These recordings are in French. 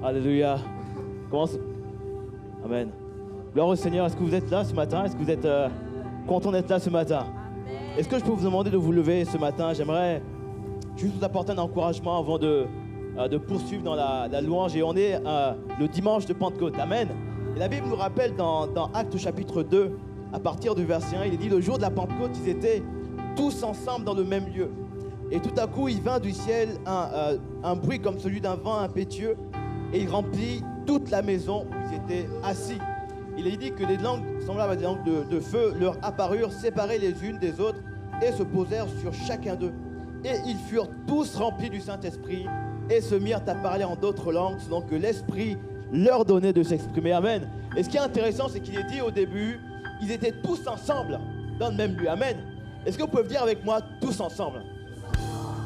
Alléluia. Commence. Amen. Gloire au Seigneur. Est-ce que vous êtes là ce matin? Est-ce que vous êtes content d'être là ce matin? Est-ce que je peux vous demander de vous lever ce matin? J'aimerais juste vous apporter un encouragement avant de poursuivre dans la louange. Et on est le dimanche de Pentecôte. Amen. Et la Bible nous rappelle dans Actes chapitre 2, à partir du verset 1, il est dit: le jour de la Pentecôte, ils étaient tous ensemble dans le même lieu. Et tout à coup, il vint du ciel un bruit comme celui d'un vent impétueux, et il remplit toute la maison où ils étaient assis. Il est dit que les langues semblables à des langues de feu leur apparurent, séparées les unes des autres, et se posèrent sur chacun d'eux. Et ils furent tous remplis du Saint-Esprit, et se mirent à parler en d'autres langues, selon que l'Esprit leur donnait de s'exprimer. Amen. Et ce qui est intéressant, c'est qu'il est dit au début, ils étaient tous ensemble dans le même lieu. Amen. Est-ce que vous pouvez dire avec moi, tous ensemble?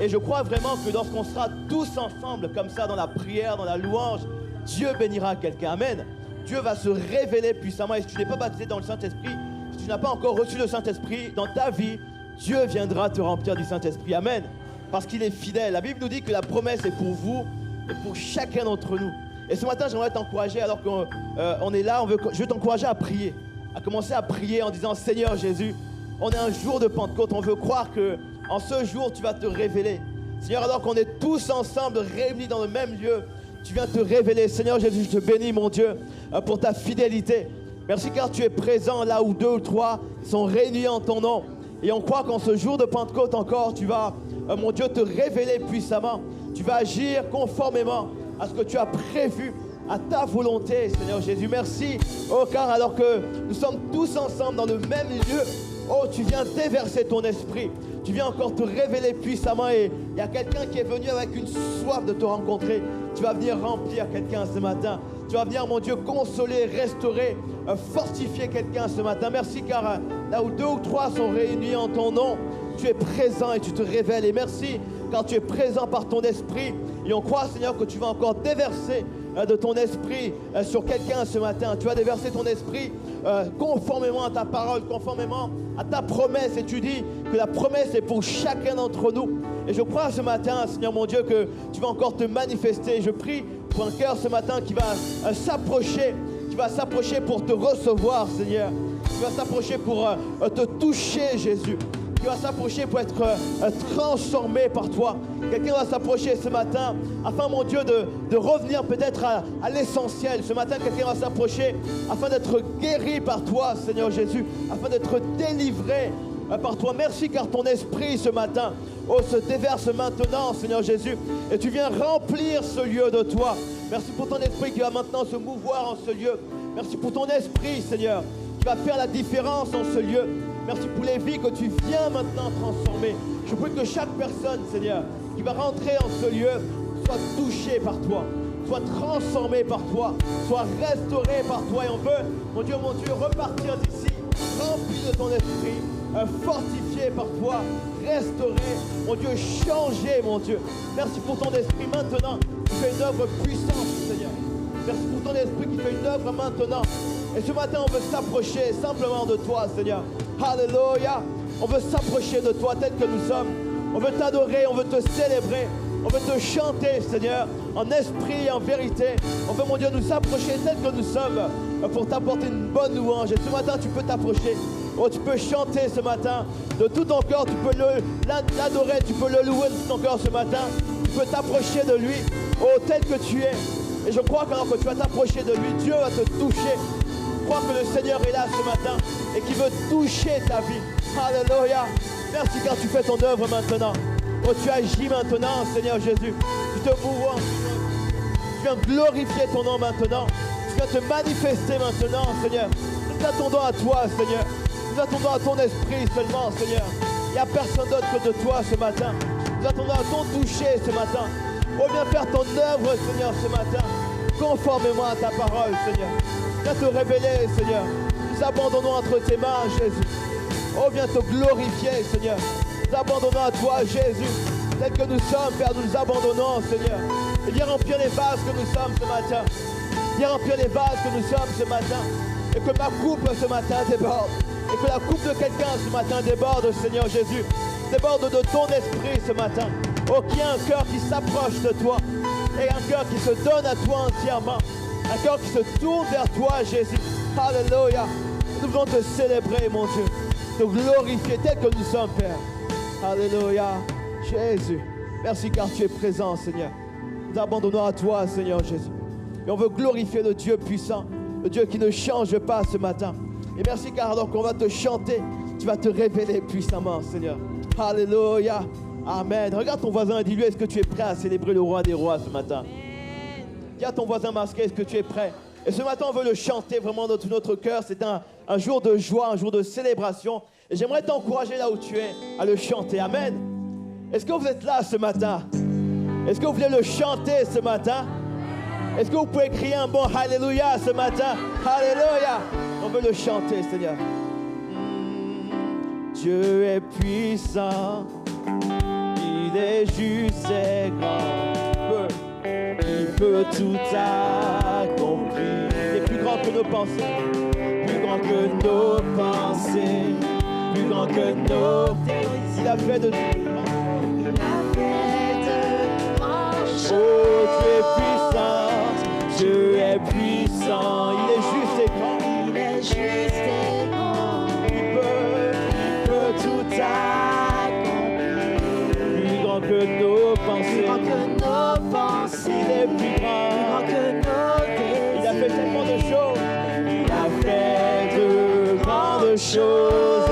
Et je crois vraiment que lorsqu'on sera tous ensemble comme ça dans la prière, dans la louange, Dieu bénira quelqu'un. Amen. Dieu va se révéler puissamment. Et si tu n'es pas baptisé dans le Saint-Esprit, si tu n'as pas encore reçu le Saint-Esprit dans ta vie, Dieu viendra te remplir du Saint-Esprit. Amen. Parce qu'il est fidèle. La Bible nous dit que la promesse est pour vous et pour chacun d'entre nous. Et ce matin, j'aimerais t'encourager, alors qu'on est là, je veux t'encourager à prier. À commencer à prier en disant: Seigneur Jésus, on est un jour de Pentecôte. On veut croire que en ce jour, tu vas te révéler. Seigneur, alors qu'on est tous ensemble réunis dans le même lieu, tu viens te révéler. Seigneur Jésus, je te bénis, mon Dieu, pour ta fidélité. Merci car tu es présent là où 2 ou 3 sont réunis en ton nom. Et on croit qu'en ce jour de Pentecôte encore, tu vas, mon Dieu, te révéler puissamment. Tu vas agir conformément à ce que tu as prévu, à ta volonté, Seigneur Jésus. Merci, oh, car alors que nous sommes tous ensemble dans le même lieu, oh, tu viens déverser ton esprit. Tu viens encore te révéler puissamment. Et il y a quelqu'un qui est venu avec une soif de te rencontrer. Tu vas venir remplir quelqu'un ce matin. Tu vas venir, mon Dieu, consoler, restaurer, fortifier quelqu'un ce matin. Merci car là où 2 ou 3 sont réunis en ton nom, tu es présent et tu te révèles. Et merci car tu es présent par ton esprit. Et on croit, Seigneur, que tu vas encore déverser de ton esprit sur quelqu'un ce matin. Tu vas déverser ton esprit conformément à ta parole, conformément à ta promesse. Et tu dis que la promesse est pour chacun d'entre nous. Et je crois ce matin, Seigneur mon Dieu, que tu vas encore te manifester. Je prie pour un cœur ce matin qui va s'approcher, qui va s'approcher pour te recevoir, Seigneur. Qui va s'approcher pour te toucher, Jésus. Qui va s'approcher pour être transformé par toi. Quelqu'un va s'approcher ce matin afin, mon Dieu, de revenir peut-être à l'essentiel. Ce matin, quelqu'un va s'approcher afin d'être guéri par toi, Seigneur Jésus, afin d'être délivré par toi. Merci car ton esprit ce matin, oh, se déverse maintenant, Seigneur Jésus, et tu viens remplir ce lieu de toi. Merci pour ton esprit qui va maintenant se mouvoir en ce lieu. Merci pour ton esprit, Seigneur, qui va faire la différence en ce lieu. Merci pour les vies que tu viens maintenant transformer. Je prie que chaque personne, Seigneur, qui va rentrer en ce lieu, soit touchée par toi, soit transformée par toi, soit restaurée par toi. Et on veut, mon Dieu, repartir d'ici, rempli de ton esprit, fortifié par toi, restauré, mon Dieu, changé, mon Dieu. Merci pour ton esprit maintenant qui fait une œuvre puissante, Seigneur. Merci pour ton esprit qui fait une œuvre maintenant. Et ce matin, on veut s'approcher simplement de toi, Seigneur. Alléluia. On veut s'approcher de toi tel que nous sommes. On veut t'adorer, on veut te célébrer. On veut te chanter, Seigneur, en esprit et en vérité. On veut, mon Dieu, nous approcher tel que nous sommes pour t'apporter une bonne louange. Et ce matin, tu peux t'approcher. Oh, tu peux chanter ce matin de tout ton cœur. Tu peux l'adorer, tu peux le louer de tout ton cœur ce matin. Tu peux t'approcher de lui, oh, tel que tu es. Et je crois qu'alors que tu vas t'approcher de lui, Dieu va te toucher. Je crois que le Seigneur est là ce matin et qu'il veut toucher ta vie. Alléluia. Merci car tu fais ton œuvre maintenant. Oh, tu agis maintenant, Seigneur Jésus. Tu te mouves. Tu viens glorifier ton nom maintenant. Tu viens te manifester maintenant, Seigneur. Nous attendons à toi, Seigneur. Nous attendons à ton esprit seulement, Seigneur. Il n'y a personne d'autre que de toi ce matin. Nous attendons à ton toucher ce matin. Oh, viens faire ton œuvre, Seigneur, ce matin. Conformément à ta parole, Seigneur. Viens te révéler, Seigneur. Nous abandonnons entre tes mains, Jésus. Oh, viens te glorifier, Seigneur. Nous abandonnons à toi, Jésus. Tel que nous sommes, Père, nous nous abandonnons, Seigneur. Et viens remplir les vases que nous sommes ce matin. Viens remplir les vases que nous sommes ce matin. Et que ma coupe ce matin déborde. Et que la coupe de quelqu'un ce matin déborde, Seigneur Jésus. Déborde de ton esprit ce matin. Oh, qu'il y ait un cœur qui s'approche de toi. Et un cœur qui se donne à toi entièrement. Un cœur qui se tourne vers toi, Jésus. Alléluia. Nous voulons te célébrer, mon Dieu. Te glorifier tel que nous sommes, Père. Alléluia. Jésus. Merci car tu es présent, Seigneur. Nous abandonnons à toi, Seigneur Jésus. Et on veut glorifier le Dieu puissant, le Dieu qui ne change pas ce matin. Et merci car alors qu'on va te chanter, tu vas te révéler puissamment, Seigneur. Alléluia. Amen. Regarde ton voisin et dis-lui, est-ce que tu es prêt à célébrer le roi des rois ce matin? Dis à ton voisin masqué, est-ce que tu es prêt? Et ce matin, on veut le chanter vraiment dans tout notre cœur. C'est un jour de joie, un jour de célébration. Et j'aimerais t'encourager là où tu es à le chanter. Amen. Est-ce que vous êtes là ce matin? Est-ce que vous voulez le chanter ce matin? Est-ce que vous pouvez crier un bon Alléluia ce matin? Alléluia. On veut le chanter, Seigneur. Dieu est puissant. Il est juste et grand. Il peut tout accomplir. Il est plus grand que nos pensées. Plus grand que nos pensées. Plus grand que nos désirs. Il a fait de tout. Oh, Dieu est puissant, il est juste et grand. Il est juste et grand. Il peut tout accomplir. Plus grand que nos pensées. Plus grand que nos pensées. Il est plus grand que nos désirs. Il a fait tellement de choses. Il a fait de grandes choses.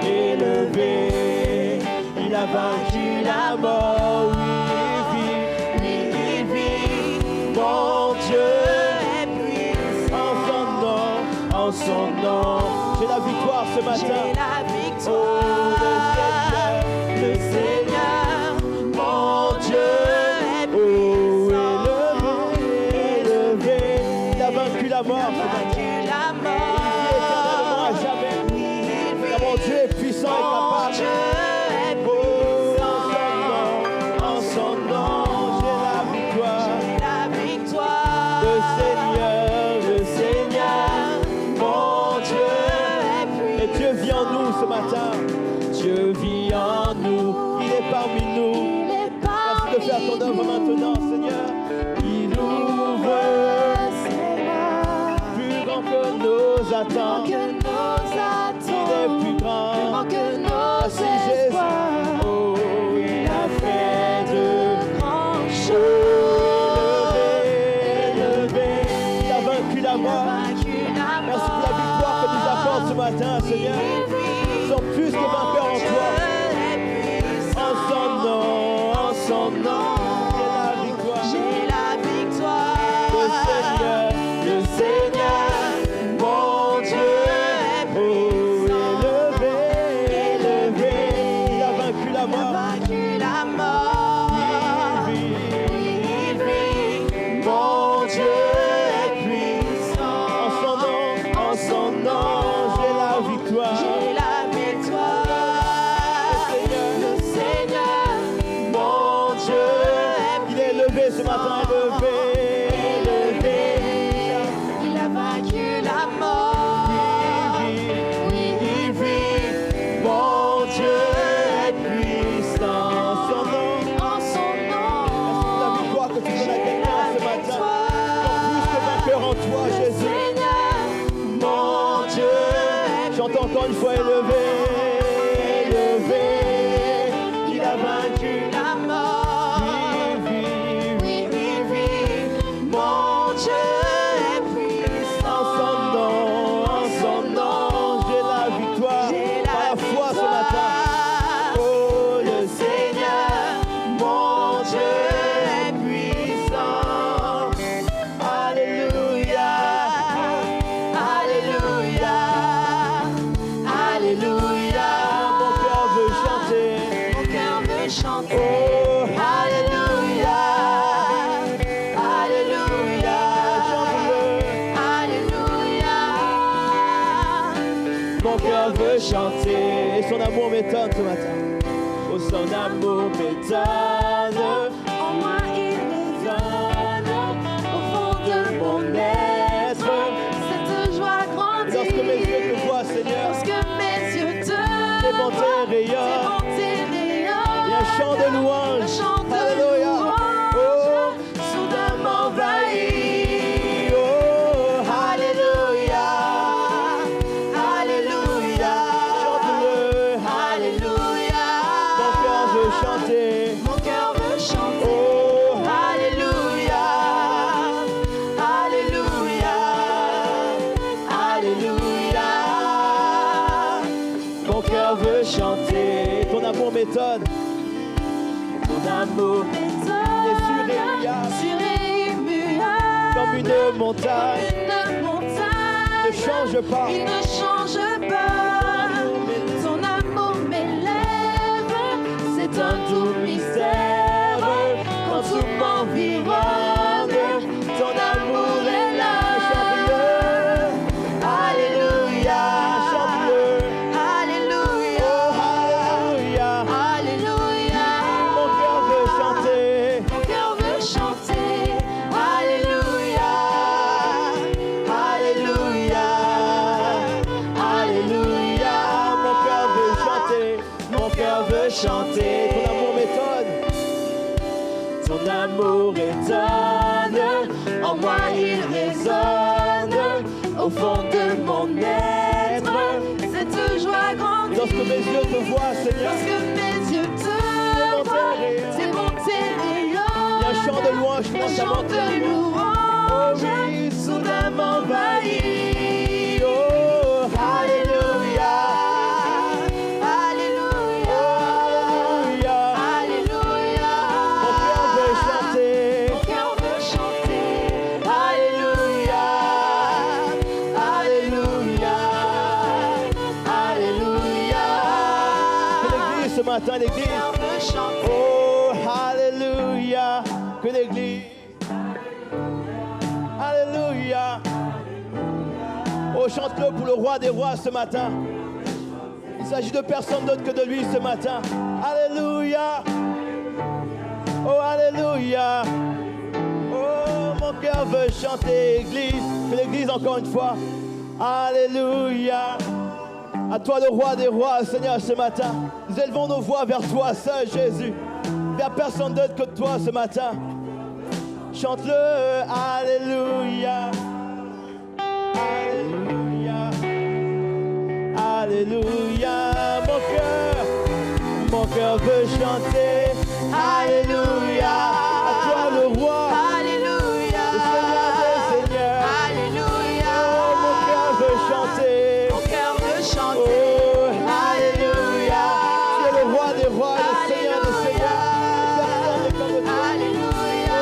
Élevé. Il a vaincu la mort. Mon Dieu est puissant en son nom. J'ai la victoire ce matin. J'ai la victoire. Oh, le Seigneur, mon Dieu est puissant. Élevé. Il a vaincu la mort. Il a vaincu la mort. Il vit éternellement à jamais. Car mon Dieu est puissant et capable. Dieu est puissant. En son nom, j'ai la victoire. Le Seigneur, mon Dieu. Et Dieu vit en nous ce matin. Dieu vit en nous. Il est parmi nous. Merci de faire ton œuvre maintenant, Seigneur. Il ouvre plus grand que nos attentes. Il est plus grand Merci Jésus. Oh, il a fait de grandes choses. Élevé. Il a vaincu la mort. Merci pour la victoire que nous apporte ce matin, Seigneur. Nous sommes plus que vainqueurs en toi. En son nom, j'ai la victoire. Le Seigneur, mon Dieu. Oh, élevé. Il a vaincu la mort. Il vit. Mon Dieu est puissant. En son nom, j'ai la victoire. Le Seigneur, mon Dieu, il est élevé ce matin, élevé. Il a vaincu la mort. Il vit. Mon Dieu est puissant. En son nom. Merci pour la victoire que tu donnes à quelqu'un ce matin. Plus que vainqueur en toi, Jésus. Mon Dieu, j'entends encore une fois élevé. Il a vaincu La mort. Il vit. Mon Dieu est En son nom, j'ai la victoire. Par la foi ce matin. Oh, le Seigneur, mon Dieu est puissant. Alléluia. Alléluia. Alléluia. Mon cœur veut chanter. Mon cœur veut chanter. Oh, Alléluia. Alléluia. Chante-le. Alléluia. Mon cœur veut chanter. Et son amour m'étonne ce matin. Oh, son amour m'étonne. En moi il résonne au fond de mon être. Cette joie grandit. Et lorsque mes yeux te voient, Seigneur, Lorsque mes yeux te tes bontés rayonnent. tes bontés Il y a un chant de rayonnent. louange. Un chant de Alléluia. louange. Oh, chanter. Mon cœur veut chanter. Oh, Alléluia. Alléluia. Alléluia. mon cœur veut chanter. Ton amour m'étonne. Ton amour Sur immuable. comme une montagne. Une montagne. Ne change pas. Il ne change pas. Ton amour m'élève. C'est un doux mystère. Quand tout m'environne, ton amour est là. Chante-le. Alléluia. Chante-le. Alléluia. Oh, alléluia. Alléluia. Mon cœur veut chanter. Mon cœur veut chanter. Alléluia. Alléluia. Alléluia. Mon cœur veut chanter. Mon cœur veut chanter. Ton amour m'étonne. Ton amour étonne. En moi il résonne. Au fond de mon être, cette joie grandit. Lorsque mes yeux te voient, Seigneur, Lorsque mes yeux te voient, tes bontés il y a un chant de louange qui un commence à chant monter. de louange, Oh oui, soudain m'envahit. Oh, Alléluia. Alléluia. alléluia. Alléluia. Mon cœur veut chanter. Mon cœur veut chanter. Alléluia. Alléluia. Alléluia. Que l'église ce matin, Mon l'église. cœur veut chanter. Oh, alléluia. Que l'église. Alléluia. Oh, chante-le pour le roi des rois ce matin. Il s'agit de personne d'autre que de lui ce matin. Alléluia. Oh, alléluia. Oh, mon cœur veut chanter, église. Que l'église encore une fois. Alléluia. À toi le roi des rois, Seigneur, ce matin. Nous élevons nos voix vers toi, seul Jésus. Vers personne d'autre que toi ce matin. Chante-le, Alléluia. Alléluia. Alléluia. Mon cœur veut chanter. Alléluia. À toi le roi, Alléluia. le Seigneur des seigneurs. Alléluia. Oh, mon cœur veut chanter. Mon cœur veut chanter. Oh, Alléluia. tu es le roi des rois, le Seigneur des seigneurs. Personne n'est comme toi. Alléluia. Oh,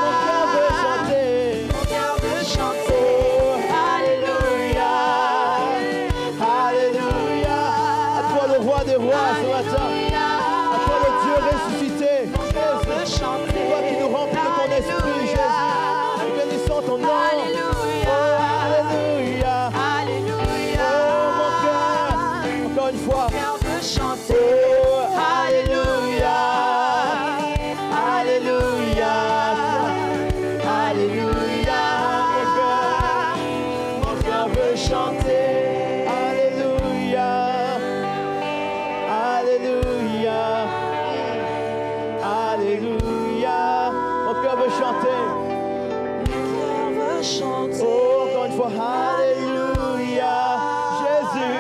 mon cœur veut chanter. Mon cœur veut chanter. Oh, Alléluia. alléluia. À toi le roi des rois ce matin. À toi le Dieu ressuscité. Jésus. Chanter. Toi qui nous remplis de ton esprit, Jésus. Nous bénissons ton nom. Alléluia. Oh, alléluia. Alléluia. Oh, mon cœur. Encore une fois. Mon cœur veut chanter. Oh, Alléluia. Alléluia. Alléluia. mon cœur veut chanter. Alléluia. Alléluia. Alléluia. Mon cœur veut chanter. Mon cœur veut chanter. Oh, encore une fois. Alléluia. Jésus.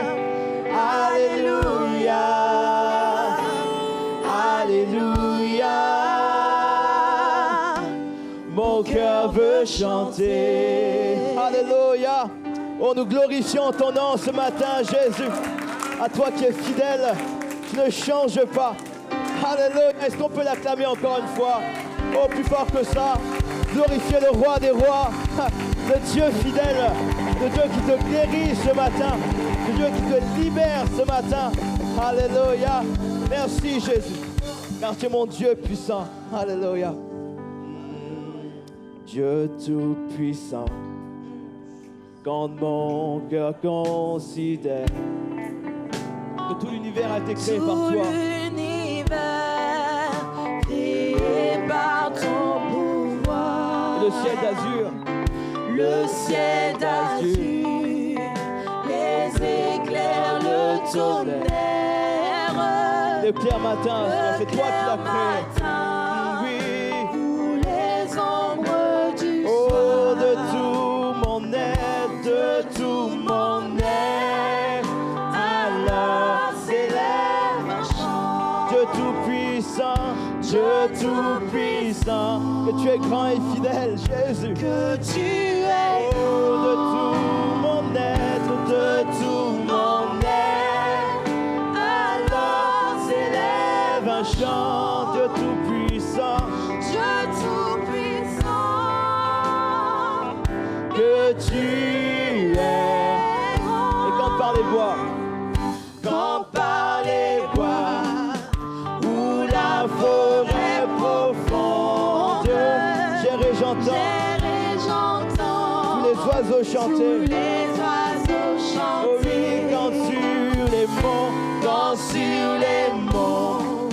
Alléluia. Alléluia. Mon cœur veut chanter. Alléluia. Oh, nous glorifions ton nom ce matin, Jésus. À toi qui es fidèle, tu ne changes pas. Alléluia. Est-ce qu'on peut l'acclamer encore une fois? Oh, plus fort que ça. Glorifier le roi des rois, le Dieu fidèle, le Dieu qui te guérit ce matin, le Dieu qui te libère ce matin. Alléluia. Merci Jésus, car tu es mon Dieu puissant. Alléluia. Dieu tout-puissant, quand mon cœur considère que tout l'univers a été créé par Tout toi. l'univers créé par ton pouvoir. Le ciel d'azur, Le ciel d'azur, les éclairs, le tonnerre. les clairs matins, c'est toi qui l'as créé. Oui, Pour les ombres du oh, soir. de tout mon être, de tout mon être, alors s'élève un chant. Dieu tout-puissant, Dieu tout-puissant, que tu es grand et fidèle, Jésus. que tu es Oh, de tout mon être, de tout mon être, alors s'élève un chant, Dieu tout-puissant, Dieu tout-puissant, que tu es. Et quand par les bois, quand par les bois, ou la forêt profonde, j'irai, j'entends tous les oiseaux chanter. tous les oiseaux Oh chanter. oui, quand sur les monts,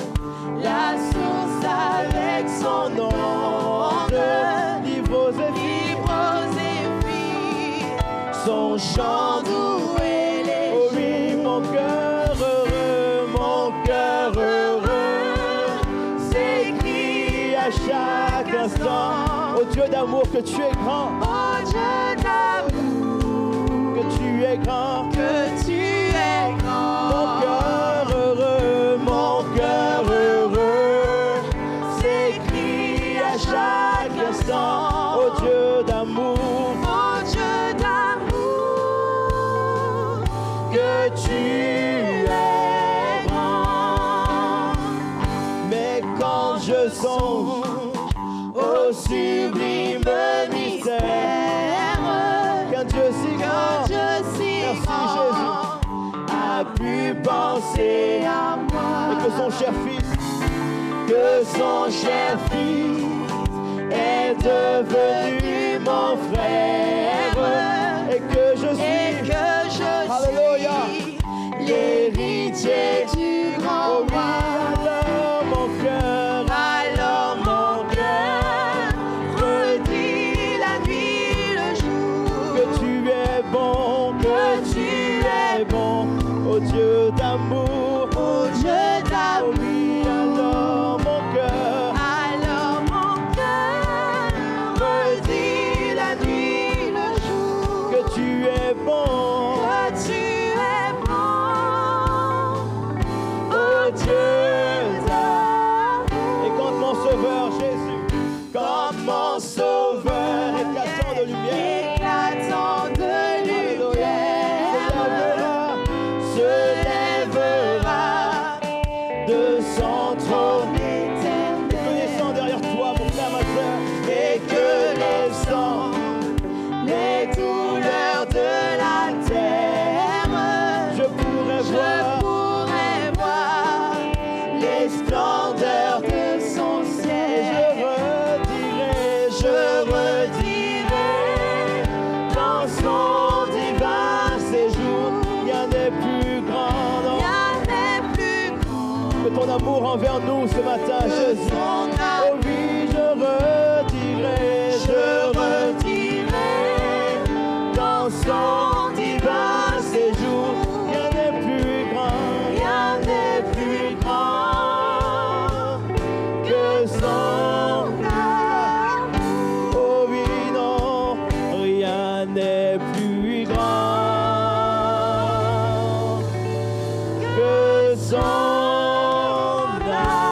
La source avec son onde, livre aux livre aux filles, son chant doux et léger. Oh oui, mon cœur heureux, s'écrie à chaque instant. Oh Dieu d'amour, que tu es grand, Oh Dieu d'amour, que tu es grand. que tu es grand. Mon cœur heureux, s'écrie à chaque instant. Oh Dieu d'amour, Oh Dieu d'amour, que tu es grand. Mais quand je songe au sublime mystère qu'un Dieu si grand, Dieu si merci grand, Jésus, a pu penser à moi, et que son cher fils est devenu mon frère et que je suis, Alléluia, l'héritier du grand Oh oui, roi. alors mon cœur Redis la nuit, le jour, que tu es bon, oh Dieu d'amour. oh Dieu Oh d'amour. oui, alors mon cœur Alors mon cœur redit la nuit, le jour, que tu es bon, que tu es bon, oh Dieu d'amour. Et quand mon sauveur Jésus, quand mon sauveur éclatant de lumière, Éclatant de lumière, se lèvera de son trône, connaissant derrière toi mon frère, ma soeur, et que les sangs, les douleurs de la terre, je pourrais voir les splendeurs de son ciel. Je redirai dans son divin séjour, rien n'est plus grand, non, Rien n'est plus grand que ton amour envers nous ce matin, que Jésus. son Oh amour. oui, je redirai dans son divin séjour, rien n'est plus grand, Rien n'est plus grand que son grand Oh oui, non, rien n'est plus grand que son amour.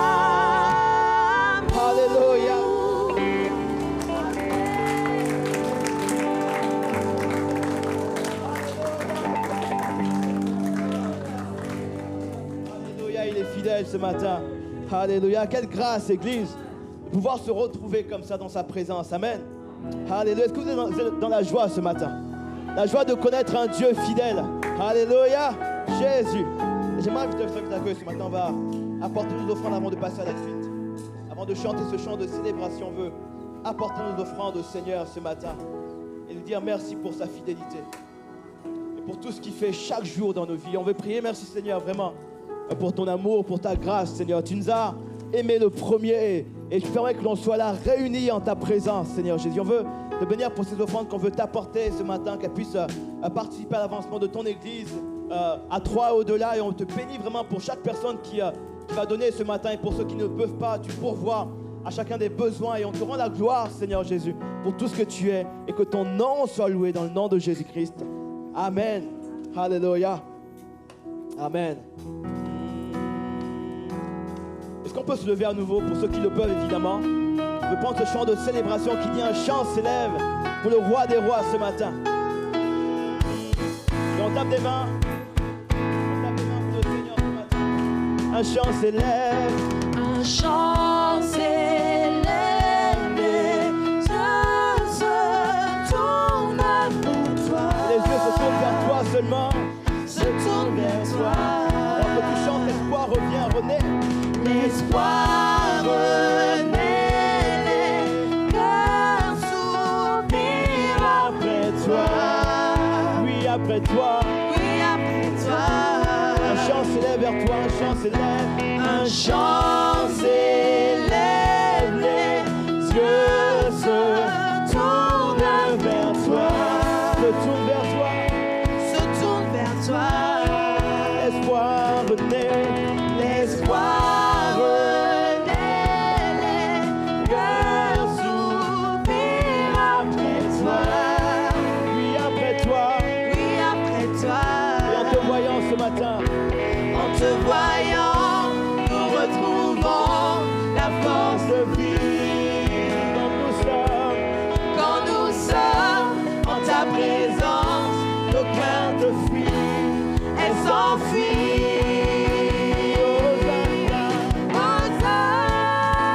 Alléluia. Alléluia, il est fidèle ce matin. Alléluia, quelle grâce, Église, de pouvoir se retrouver comme ça dans sa présence. Amen. Alléluia, est-ce que vous êtes dans la joie ce matin? La joie de connaître un Dieu fidèle. Alléluia, Jésus. J'aimerais que tu t'accueilles ce matin. On va apporter nos offrandes avant de passer à la suite. Avant de chanter ce chant de célébration, on veut apporter nos offrandes au Seigneur ce matin et lui dire merci pour sa fidélité et pour tout ce qu'il fait chaque jour dans nos vies. On veut prier, merci Seigneur, vraiment, pour ton amour, pour ta grâce, Seigneur. Tu nous as aimés le premier et tu permets que l'on soit là, réunis en ta présence, Seigneur Jésus. On veut te bénir pour ces offrandes qu'on veut t'apporter ce matin, qu'elles puissent participer à l'avancement de ton Église à toi et au-delà. Et on te bénit vraiment pour chaque personne qui va donner ce matin et pour ceux qui ne peuvent pas, tu pourvois à chacun des besoins et on te rend la gloire, Seigneur Jésus, pour tout ce que tu es et que ton nom soit loué dans le nom de Jésus-Christ. Amen. Alléluia. Amen. Est-ce qu'on peut se lever à nouveau pour ceux qui le peuvent évidemment? Je vais prendre ce chant de célébration qui dit un chant s'élève pour le roi des rois ce matin. Et on tape des mains. On tape des mains pour le Seigneur ce matin. Un chant s'élève. Un chant s'élève, les yeux se tournent pour toi. Les yeux se tournent vers toi seulement. Se tournent vers toi. Alors que tu chantes, l'espoir revient, renaît. L'espoir renaît, les cœurs soupirent après toi. Oui, après toi. Oui, après toi. Un chant s'élève vers toi, un chant s'élève. Un chant s'élève, les yeux se tournent vers toi. Se tourne vers toi. Se tournent vers toi. L'espoir renaît. L'espoir renaît, les cœurs soupirent après toi. Oui, après toi. Oui, après toi. Et en te voyant ce matin, En te voyant, nous retrouvons la force de vie. quand nous sommes En ta présence, nos craintes fuient, elles s'enfuient.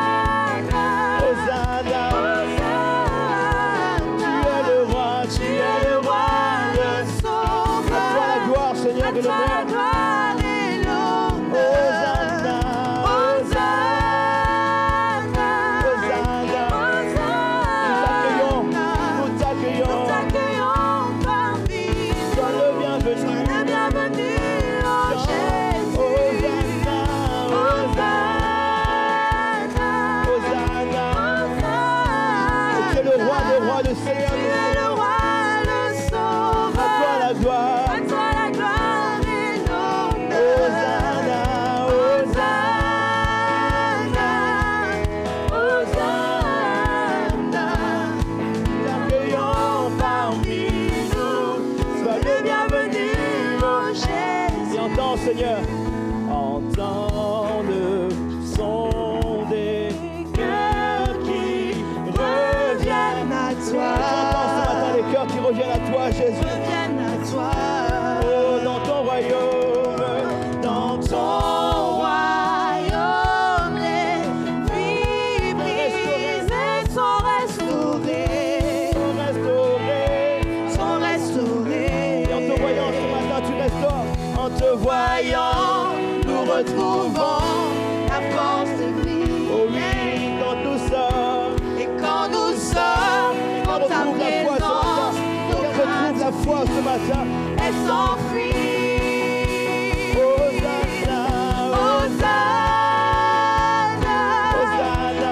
Hosanna, Hosanna, tu es le roi, tu es le roi, le à toi sauveur. la gloire, Seigneur, À et le toi la roi. gloire et l'honneur. Hosanna, Hosanna, Hosanna. Hosanna. Nous t'accueillons, Nous t'accueillons parmi sois nous. le bienvenu. Le bienvenu, oh Jésus. Hosanna, Hosanna, Hosanna. Hosanna. Tu es le roi des rois, le Tu Seigneur. es le roi, le À sauveur. toi la gloire. À toi la gloire et l'honneur. Hosanna, Hosanna, Hosanna. t'accueillons Parmi nous, sois le bienvenu, oh Jésus. Et entends, Seigneur, entends le son des cœurs qui reviennent. Revienne à toi, J'entends ce matin les cœurs qui reviennent à toi, Jésus. revienne à toi. Oh, dans ton royaume, Dans ton royaume, les vies brisées sont restaurées. restaurer. Restaurées. Et en te voyant ce matin, tu restaures. En te Voyons, nous retrouvons la force de vie. oh oui, quand nous sommes, Et quand nous sommes en ta retrouve la foi ce présence, matin. nos Retrouve craintes la foi ce matin. elles s'enfuient. Hosanna, Hosanna, Hosanna.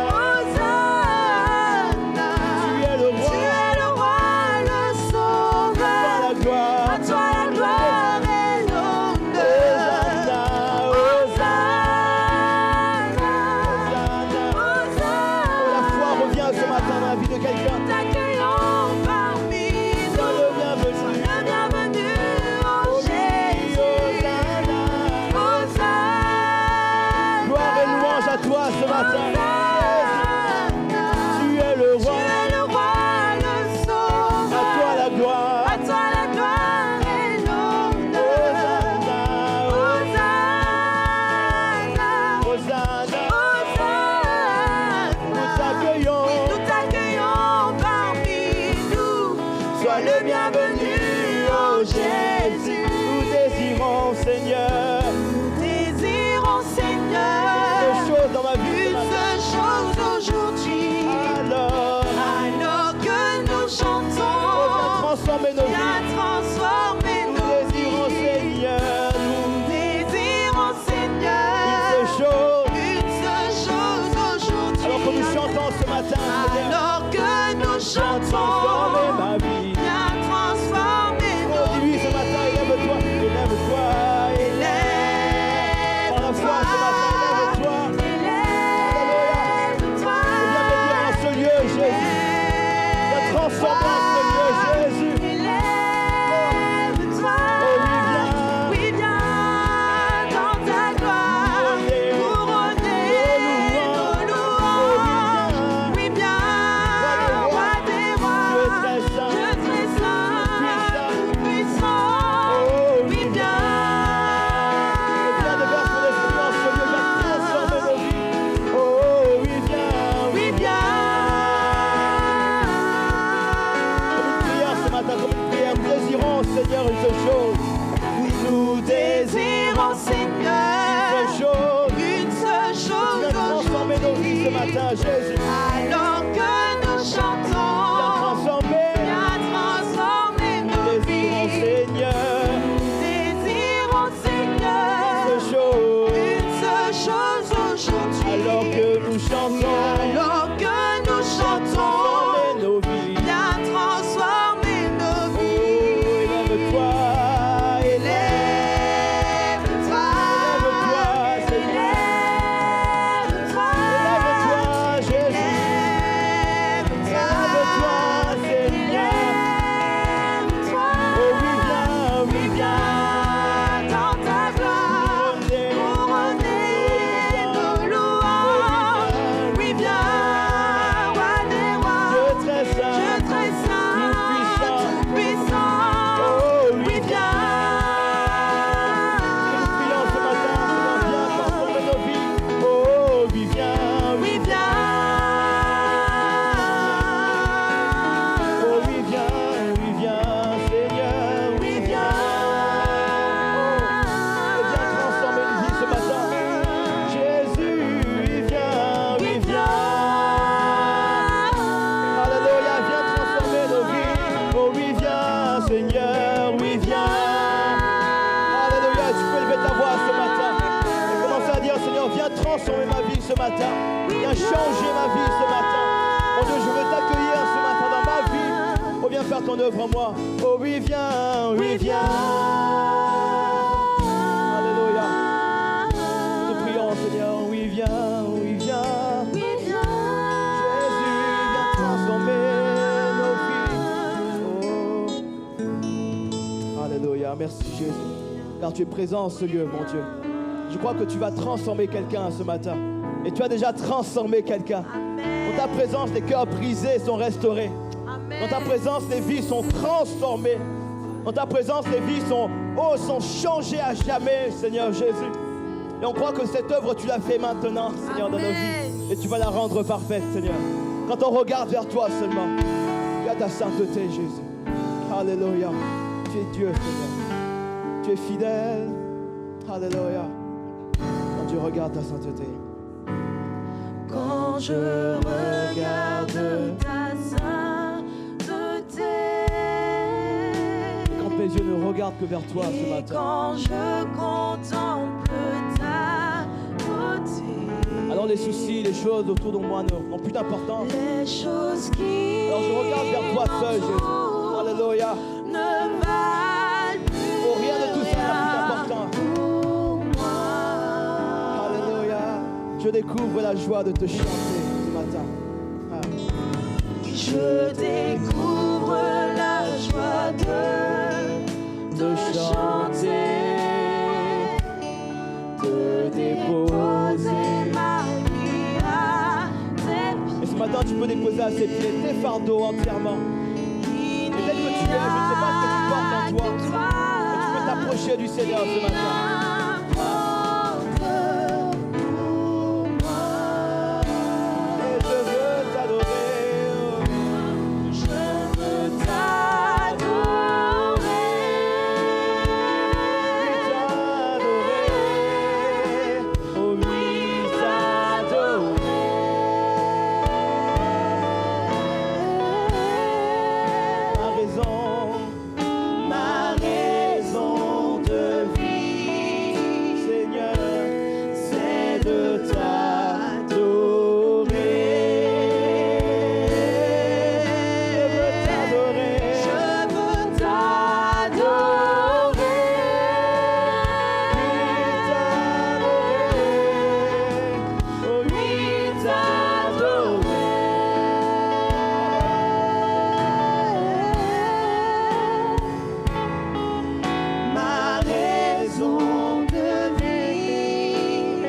Hosanna. Tu es le Tu roi. es le roi, le sauveur. À la gloire. À toi la gloire et l'honneur. Hosanna, Hosanna, Hosanna. Hosanna. Oh, la foi revient ce matin dans la vie de quelqu'un. T'accueillons parmi Sois nous. le bienvenu. Le bienvenu, oh Jésus. Hosanna. Hosanna. Gloire et louange à toi ce matin. Hosanna. Tu es le Tu roi. es le roi, le sauveur. À toi la gloire. À toi la gloire et l'honneur. Hosanna, Hosanna. Hosanna. Nous Hosanna. t'accueillons. Nous t'accueillons parmi nous. Sois le bienvenu, oh Jésus. Nous désirons, Seigneur, Nous désirons, des Seigneur, choses dans ma vie ce une matin. seule chose aujourd'hui. Alors, Alors que nous viens chantons, transformer nos viens vies. transformer Nous nos désirons, vies. Seigneur, Nous désirons, une Seigneur, seule chose. une seule chose aujourd'hui. Alors que nous chantons ce matin, Seigneur, Alors que nous transformer chantons, ma vie. viens transformer Oh, nos dis-lui ce vies. matin, élève-toi, élève-toi, par la foi ce matin, élève-toi. Élève-toi. Viens bénir en ce lieu, Jésus. Viens transformer en ce lieu, Jésus. Élève-toi. Oh oui, viens. Oui, viens dans ta gloire, couronné. matin, Jésus. Alors que nous chantons, Viens transformer nos désirons, vies. Seigneur. Désirons, Seigneur, Une seule chose, une seule chose aujourd'hui. alors que nous chantons, Alors que nous chantons, transformer nos vies. viens transformer nos Oh, vies. élève-toi, Élève-toi, élève-toi, Seigneur. élève-toi, Élève-toi, Jésus. élève-toi, Élève-toi, Seigneur. élève-toi. Oh oui, viens, Dans ta gloire, couronner nos louanges. Oui, viens, roi des rois, Dieu très saint, Dieu très saint, tout-puissant. Oh Oui, oui, viens. nous prions ce matin, Seigneur, viens transformer nos vies. Oh oui, viens, Oui, viens. oh oui, viens, Seigneur, Oui, viens. Oh, viens transformer une vie ce matin. Jésus, oui, viens. Alléluia, viens transformer nos vies. Oh oui, viens, Seigneur, oui, viens. Alléluia, tu peux élever ta voix ce matin et commencer à dire, Seigneur, viens transformer ma vie ce matin. Viens changer ma vie ce matin. Mon Dieu, je veux t'accueillir ce matin dans ma vie. Oh, viens faire ton œuvre en moi. Oh oui, viens, oui, viens. Alléluia. Nous prions, Seigneur, oui, viens, oui, viens. Oui, viens. Jésus, viens transformer nos vies. Oh. Alléluia, merci Jésus. Car tu es présent en ce lieu, mon Dieu. Je crois que tu vas transformer quelqu'un ce matin. Et tu as déjà transformé quelqu'un. Dans ta présence, les cœurs brisés sont restaurés. Dans ta présence, les vies sont transformées. Dans ta présence, les vies sont changées à jamais, Seigneur Jésus. Et on croit que cette œuvre, tu l'as fait maintenant, Seigneur, dans nos vies. Et tu vas la rendre parfaite, Seigneur. Quand on regarde vers toi seulement, il y a ta sainteté, Jésus. Alléluia. Tu es Dieu, Seigneur. Tu es fidèle. Alléluia. Quand tu regardes ta sainteté. Quand je regarde ta sainteté, Quand mes yeux ne regardent que vers toi ce et matin. quand je contemple ta beauté, Alors les soucis, les choses autour de moi n'ont plus d'importance. les choses qui Alors je regarde vers toi seul, Jésus. Alléluia. ne valent plus Oh, rien de tout ça n'a plus d'importance. pour moi. Alléluia. Je découvre la joie de te chanter ce matin. Ah. Je découvre la joie de chanter, de déposer ma vie à tes Et ce matin, tu peux déposer à ses pieds tes fardeaux entièrement. pieds. Peut-être que tu es, je ne sais pas ce que tu portes en toi, mais tu peux t'approcher du Seigneur ce matin. Et je veux t'adorer. Je veux t'adorer. Oh oui, t'adorer. Ma raison de vie, Seigneur, c'est de t'adorer. Je veux t'adorer. Oh oui, t'adorer. Ma raison de vie,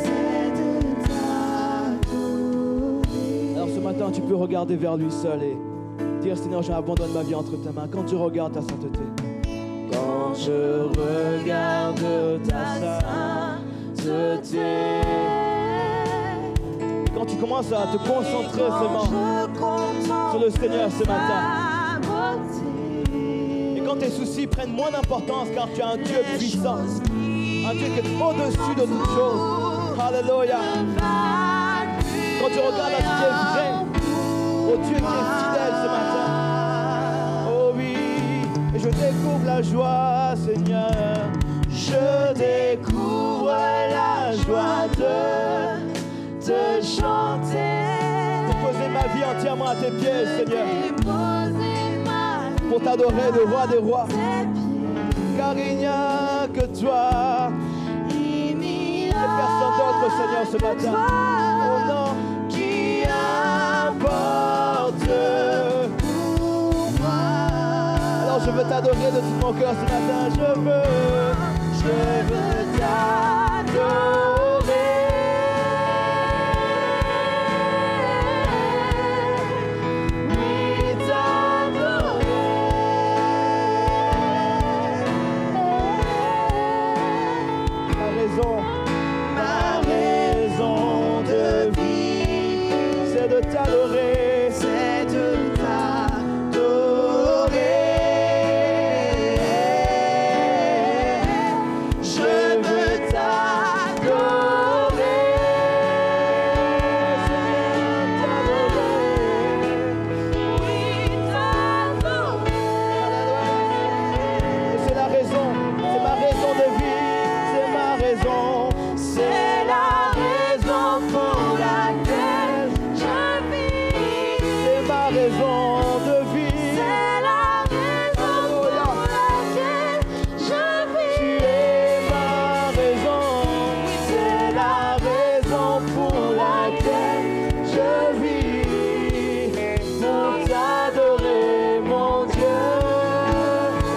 c'est de t'adorer. Alors ce matin, tu peux regarder vers lui seul et dire, Seigneur, j'abandonne ma vie entre tes mains. Quand tu regardes ta sainteté. Quand je regarde ta sainteté. Quand tu commences à te concentrer seulement sur le Seigneur ce matin. Et quand tes soucis prennent moins d'importance car tu as un Dieu puissant. Un Dieu qui est au-dessus de toutes choses. Alléluia. quand tu regardes à ce qui est vrai, au Dieu qui est fidèle ce matin. Oh oui, et je découvre la joie, Seigneur. Je découvre la joie de te chanter. Déposer ma vie entièrement à tes pieds, Seigneur. Pour t'adorer, le roi des rois. Car il n'y a que toi. Il n'y a personne d'autre, Seigneur, ce matin. Oh non, qui apporte pour moi. Alors je veux t'adorer de tout mon cœur ce matin. Je veux t'adorer. Oui, t'adorer. Ma raison de vie, c'est de t'adorer, c'est de t'adorer. Je veux t'adorer, oui, t'adorer. C'est la raison, c'est ma raison de vie, c'est ma raison. C'est la raison pour laquelle je vis. C'est ma raison de vie. C'est la raison pour laquelle je vis. Tu es ma raison. C'est la raison pour laquelle je vis. Pour t'adorer, mon Dieu.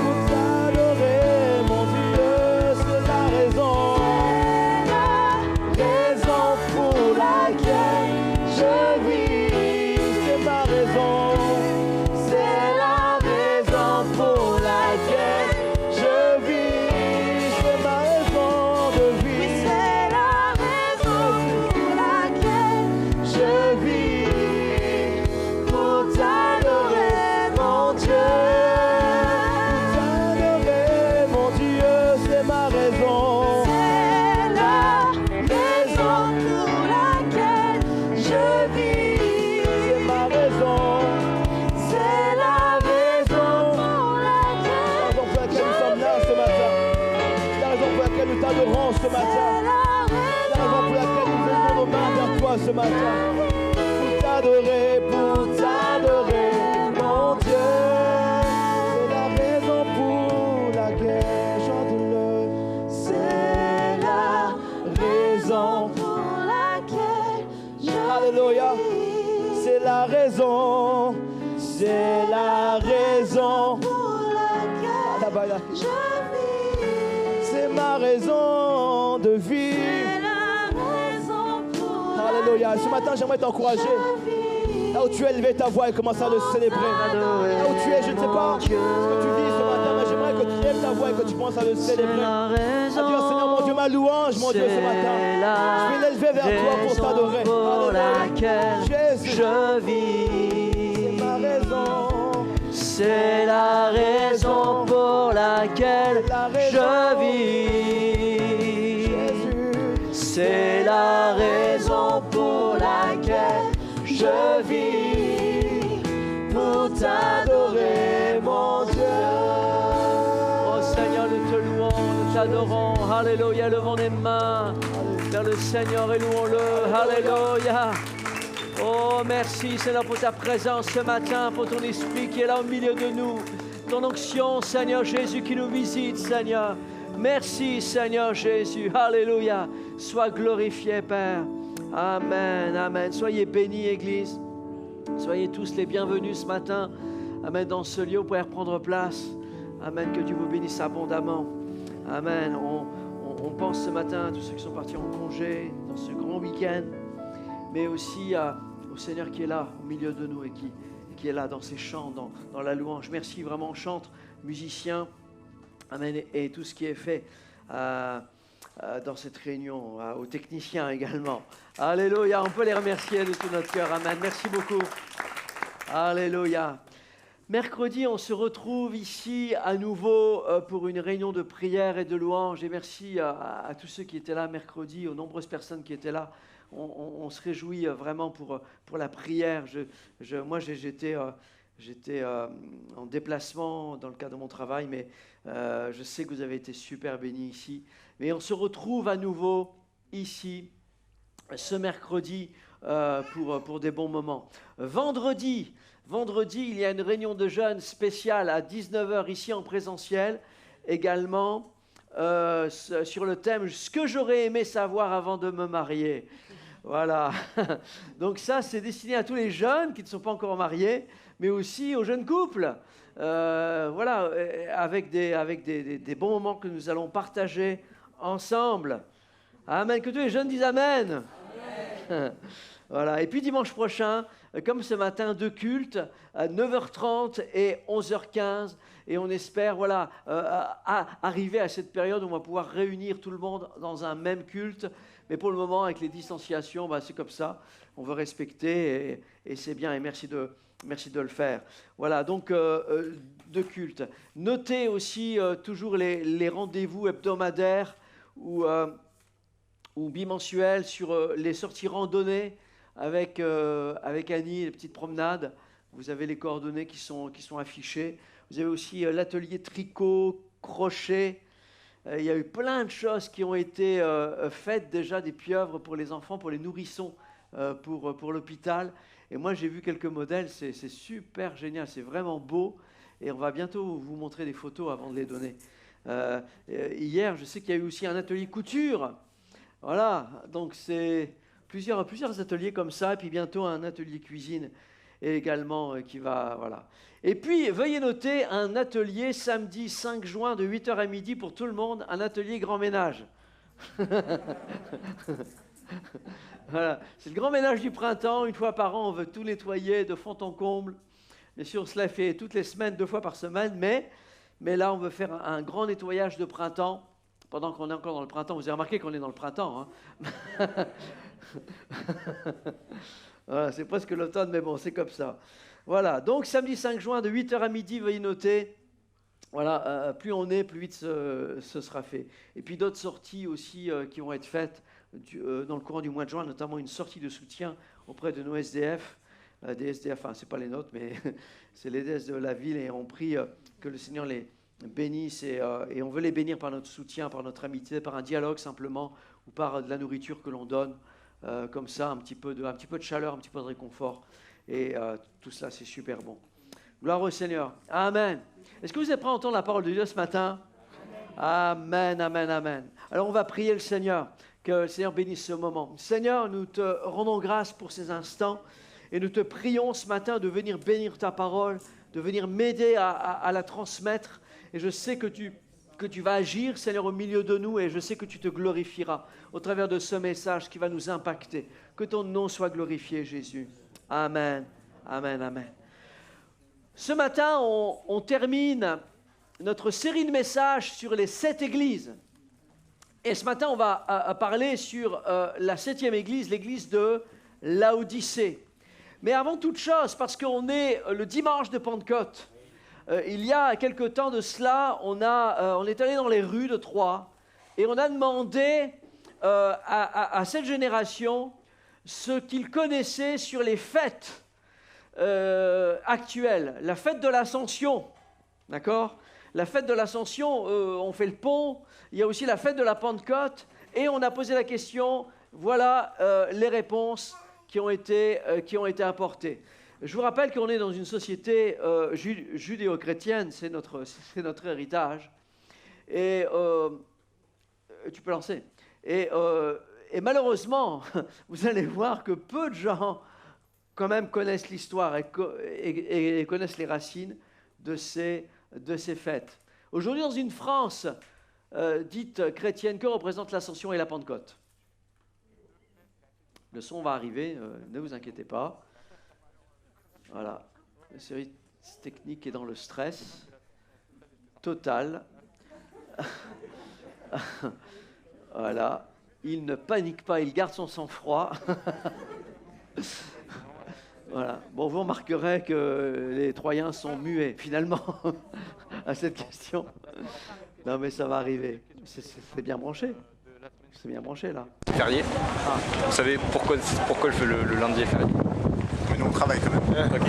Pour t'adorer, mon Dieu. C'est la raison. Pour laquelle je vis, c'est ma raison. C'est la raison pour laquelle je vis. C'est ma raison de vie. Oui, c'est la raison pour laquelle je vis. Pour t'adorer, mon Dieu. Pour t'adorer, mon Dieu, c'est ma raison. Nous t'adorons ce matin. C'est la raison pour laquelle nous levons nos mains vers toi ce matin. Pour t'adorer, mon Dieu. C'est la raison pour laquelle chante-le. C'est la raison pour laquelle je Alléluia. C'est la raison. C'est la raison pour laquelle je vis. C'est ma raison de vie. C'est la raison pour Alléluia. Ce matin, j'aimerais t'encourager. Là où tu es, élever ta voix et commencer à le célébrer. Là où tu es, je ne sais pas ce que tu vis ce matin, mais j'aimerais que tu lèves ta voix et que tu commences à le célébrer. À dire, Seigneur, mon Dieu, ma louange, mon Dieu, ce matin. Je vais l'élever vers toi pour t'adorer. Jésus, je vis. C'est ma raison. C'est la raison pour laquelle je vis. C'est la raison pour laquelle je vis. Pour t'adorer, mon Dieu. Oh Seigneur, nous te louons, nous t'adorons. Alléluia, levons les mains vers le Seigneur et louons-le. Alléluia. Oh, merci Seigneur pour ta présence ce matin, pour ton esprit qui est là au milieu de nous. Ton onction, Seigneur Jésus, qui nous visite, Seigneur. Merci Seigneur Jésus. Alléluia. Sois glorifié, Père. Amen, amen. Soyez bénis, Église. Soyez tous les bienvenus ce matin. Amen. Dans ce lieu, vous pouvez reprendre place. Amen. Que Dieu vous bénisse abondamment. Amen. On pense ce matin à tous ceux qui sont partis en congé dans ce grand week-end, mais aussi au Seigneur qui est là au milieu de nous et qui est là dans ses chants, dans la louange. Merci vraiment, chantres, musiciens, amen, et tout ce qui est fait dans cette réunion, aux techniciens également. Alléluia, on peut les remercier de tout notre cœur. Amen, merci beaucoup. Alléluia. Mercredi, on se retrouve ici à nouveau pour une réunion de prière et de louange. Et merci à tous ceux qui étaient là mercredi, aux nombreuses personnes qui étaient là. on se réjouit vraiment pour la prière. Moi, j'étais en déplacement dans le cadre de mon travail, mais je sais que vous avez été super bénis ici. Mais on se retrouve à nouveau ici ce mercredi pour des bons moments. Vendredi, il y a une réunion de jeunes spéciale à 19h ici en présentiel, également sur le thème « Ce que j'aurais aimé savoir avant de me marier ». Voilà. Donc ça, c'est destiné à tous les jeunes qui ne sont pas encore mariés, mais aussi aux jeunes couples. Voilà, avec des bons moments que nous allons partager ensemble. Amen. Que tous les jeunes disent Amen. Amen. Voilà. Et puis dimanche prochain, comme ce matin, 2 cultes à 9h30 et 11h15. Et on espère arriver à cette période où on va pouvoir réunir tout le monde dans un même culte. Mais pour le moment, avec les distanciations, c'est comme ça. On veut respecter et c'est bien. Et merci de le faire. Voilà, donc 2 cultes. Notez aussi toujours les rendez-vous hebdomadaires ou bimensuels sur les sorties randonnées avec Annie, les petites promenades. Vous avez les coordonnées qui sont affichées. Vous avez aussi l'atelier tricot, crochet. Il y a eu plein de choses qui ont été faites déjà, des pieuvres pour les enfants, pour les nourrissons, pour l'hôpital. Et moi, j'ai vu quelques modèles, c'est super génial, c'est vraiment beau. Et on va bientôt vous montrer des photos avant de les donner. Hier, je sais qu'il y a eu aussi un atelier couture. Voilà, donc c'est plusieurs ateliers comme ça. Et puis bientôt un atelier cuisine également qui va... Voilà. Et puis, veuillez noter un atelier samedi 5 juin de 8h à midi pour tout le monde, un atelier grand ménage. Voilà. C'est le grand ménage du printemps. Une fois par an, on veut tout nettoyer de fond en comble. Bien sûr, cela est fait toutes les semaines, 2 fois par semaine, mais là, on veut faire un grand nettoyage de printemps. Pendant qu'on est encore dans le printemps, vous avez remarqué qu'on est dans le printemps. Hein. Voilà, c'est presque l'automne, mais bon, c'est comme ça. Voilà, donc samedi 5 juin de 8h à midi, veuillez noter. Voilà, plus on est, plus vite ce sera fait. Et puis d'autres sorties aussi qui vont être faites dans le courant du mois de juin, notamment une sortie de soutien auprès de nos SDF. Des SDF, enfin, ce n'est pas les nôtres, mais c'est les SDF de la ville. Et on prie que le Seigneur les bénisse. Et on veut les bénir par notre soutien, par notre amitié, par un dialogue simplement, ou par de la nourriture que l'on donne. Comme ça, un petit peu de chaleur, un petit peu de réconfort. Et tout cela, c'est super bon. Gloire au Seigneur. Amen. Est-ce que vous êtes prêts à entendre la parole de Dieu ce matin? Amen, amen, amen. Alors, on va prier le Seigneur, que le Seigneur bénisse ce moment. Seigneur, nous te rendons grâce pour ces instants et nous te prions ce matin de venir bénir ta parole, de venir m'aider à la transmettre. Et je sais que tu vas agir, Seigneur, au milieu de nous, et je sais que tu te glorifieras au travers de ce message qui va nous impacter. Que ton nom soit glorifié, Jésus. Amen, amen, amen. Ce matin, on termine notre série de messages sur les 7 églises. Et ce matin, on va parler sur la 7e église, l'église de Laodicée. Mais avant toute chose, parce qu'on est le dimanche de Pentecôte, il y a quelque temps de cela, on est allé dans les rues de Troyes et on a demandé à cette génération ce qu'ils connaissaient sur les fêtes actuelles. La fête de l'Ascension, d'accord ? La fête de l'Ascension, on fait le pont. Il y a aussi la fête de la Pentecôte. Et on a posé la question, voilà les réponses qui ont été apportées. Je vous rappelle qu'on est dans une société judéo-chrétienne, c'est notre héritage. Et tu peux lancer. Et malheureusement, vous allez voir que peu de gens quand même connaissent l'histoire et connaissent les racines de ces fêtes. Aujourd'hui, dans une France dite chrétienne, que représentent l'Ascension et la Pentecôte? Le son va arriver, ne vous inquiétez pas. Voilà, le service technique est dans le stress total. Voilà, il ne panique pas, il garde son sang-froid. Voilà. Bon, vous remarquerez que les Troyens sont muets, finalement, à cette question. Non, mais ça va arriver. C'est bien branché. C'est bien branché là. Férié. Vous savez pourquoi le lundi est férié? Mais nous on travaille quand même. Ok.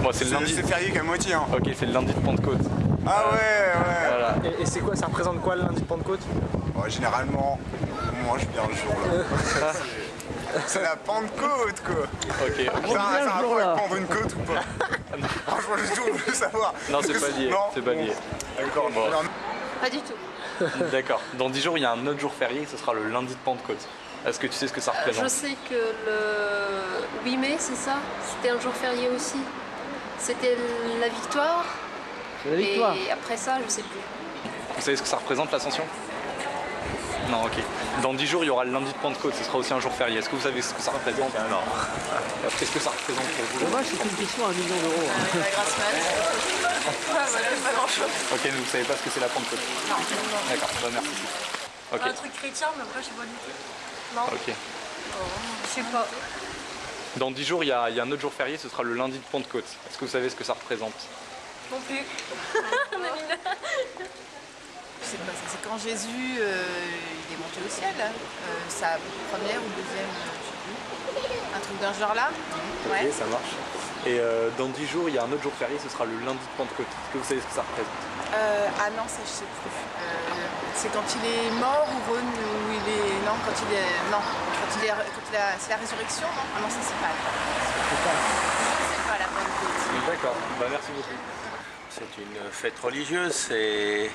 Bon, c'est le lundi. C'est férié qu'à moitié. Hein. Ok, c'est le lundi de Pentecôte. Ah ouais. Voilà. Et c'est quoi, ça représente quoi le lundi de Pentecôte? Bon, généralement, on mange bien le jour là. C'est la Pentecôte quoi. Ok. Ça a un rapport avec prendre une côte ou pas? Franchement, je veux savoir. Non, c'est pas lié. Non. C'est pas lié. D'accord. Bon. Pas du tout. D'accord. Dans 10 jours, il y a un autre jour férié, ce sera le lundi de Pentecôte. Est-ce que tu sais ce que ça Je représente? sais que le 8 mai, c'est ça? C'était un jour férié aussi. C'était la victoire. C'est la victoire. Et après ça, je sais plus. Vous savez ce que ça représente, l'Ascension? Non, ok. Dans 10 jours, il y aura le lundi de Pentecôte, ce sera aussi un jour férié. Est-ce que vous savez ce que ça représente? Non. Qu'est-ce que ça représente pour vous? Dommage, c'est une question à 1 million d'euros. La grâce mat. Pas grand chose. Ok, mais vous savez pas ce que c'est la Pentecôte? Non. D'accord, bah merci. Ok. Un truc chrétien, mais après, je sais pas du tout. Non, Ok. je sais pas. Dans 10 jours, il y a un autre jour férié, ce sera le lundi de Pentecôte. Est-ce que vous savez ce que ça représente? Non plus. Je sais pas, c'est quand Jésus il est monté au ciel, sa première ou deuxième, je sais plus, un truc d'un genre là. Ouais. Ok, ça marche. Et dans 10 jours, il y a un autre jour férié, ce sera le lundi de Pentecôte. Est-ce que vous savez ce que ça représente? Ah non, ça je sais plus. C'est quand il est mort ou il est. Non, quand il est. Non, c'est la résurrection, non? Ah non, ça c'est pas. C'est pas la Pentecôte. D'accord, bah merci beaucoup. C'est une fête religieuse, c'est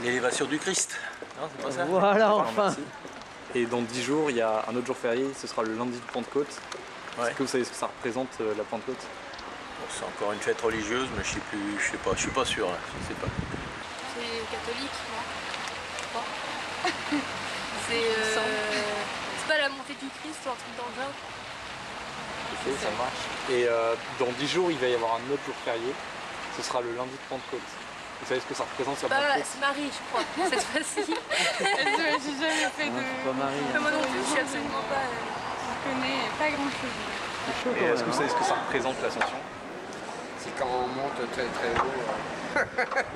l'élévation du Christ. Non, c'est pas ça? Voilà, enfin. Merci. Et dans 10 jours, il y a un autre jour férié, ce sera le lundi de Pentecôte. Ouais. Est-ce que vous savez ce que ça représente, la Pentecôte? Bon, c'est encore une fête religieuse, mais je suis pas sûr là, je sais pas. C'est catholique, non? C'est pas la montée du Christ ou un truc dans le genre? Ok, ça marche. Et dans 10 jours, il va y avoir un autre jour férié, ce sera le lundi de Pentecôte. Vous savez ce que ça représente, la Pentecôte? C'est Marie, je crois, cette fois-ci. J'ai jamais fait de. Pas Marie. Moi non plus, je suis absolument pas. Je connais pas grand-chose. Et est-ce que vous savez ce que ça représente, l'Ascension? C'est quand on monte très très haut.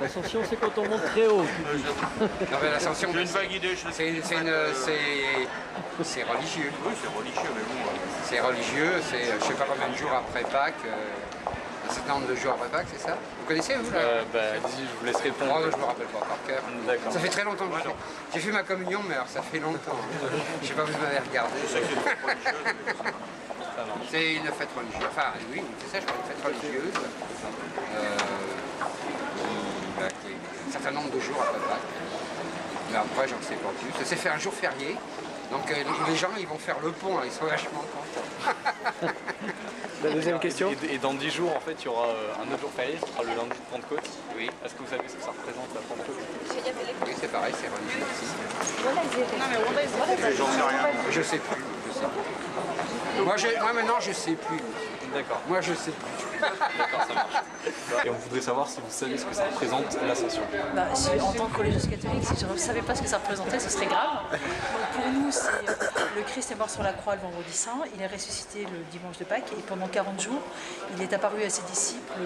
L'ascension, c'est quand on monte très haut. Non mais l'ascension, J'ai une vague idée, c'est religieux. Oui, c'est religieux, mais bon. C'est religieux, c'est je sais pas combien de jours après Pâques. Un certain nombre de jours après Pâques, c'est ça? Vous connaissez vous là? Dis, je vous laisse Oh, répondre. je me rappelle pas par cœur. D'accord. Ça fait très longtemps que j'ai fait ma communion, mais alors ça fait longtemps. Je sais pas, vous m'avez regardé. C'est une fête religieuse. Enfin, oui, c'est ça, je crois, une fête religieuse. Qui est un certain nombre de jours après Pâques. Mais après, j'en sais pas plus. C'est fait un jour férié. Donc les gens, ils vont faire le pont, là, ils sont vachement contents. La deuxième question. Et dans 10 jours, en fait, il y aura un autre jour férié, ce sera le lundi de Pentecôte. Oui. Est-ce que vous savez ce que ça représente, la Pentecôte? Oui, c'est pareil, c'est religieux aussi. J'en sais rien. Je sais plus. Moi maintenant, je sais plus. D'accord. Moi, je sais plus. D'accord, ça marche. Et on voudrait savoir si vous savez ce que ça représente, l'Ascension. En tant que religieuse catholique, si je ne savais pas ce que ça représentait, ce serait grave. Donc pour nous, le Christ est mort sur la croix le vendredi saint, il est ressuscité le dimanche de Pâques et pendant 40 jours, il est apparu à ses disciples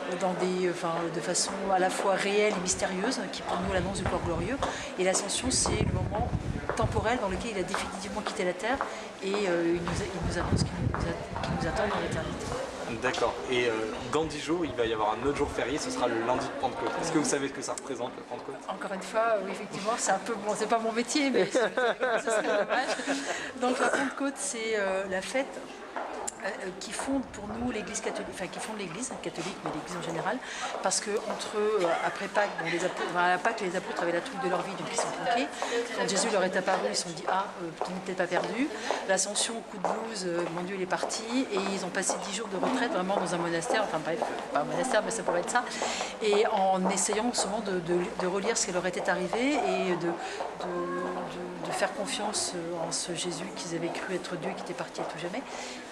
de façon à la fois réelle et mystérieuse, qui pour nous l'annonce du corps glorieux. Et l'Ascension, c'est le moment temporel dans lequel il a définitivement quitté la terre et il nous annonce qu'il nous attend dans l'éternité. D'accord. Et dans 10 jours, il va y avoir un autre jour férié, ce sera le lundi de Pentecôte. Est-ce que vous savez ce que ça représente, la Pentecôte? Encore une fois, oui, effectivement, c'est un peu bon, c'est pas mon métier, mais ce serait dommage. Donc la Pentecôte, c'est la fête qui fonde pour nous l'Église catholique, enfin qui fonde l'Église catholique, mais l'Église en général, parce que après Pâques, à Pâques, les apôtres avaient la trouille de leur vie, donc ils sont planqués. Quand Jésus leur est apparu, ils se sont dit tu n'es peut-être pas perdu. L'Ascension, coup de blues, mon Dieu, il est parti, et ils ont passé 10 jours de retraite vraiment dans un monastère, enfin bref, pas un monastère, mais ça pourrait être ça, et en essayant souvent de relire ce qui leur était arrivé et de faire confiance en ce Jésus qu'ils avaient cru être Dieu, qui était parti à tout jamais.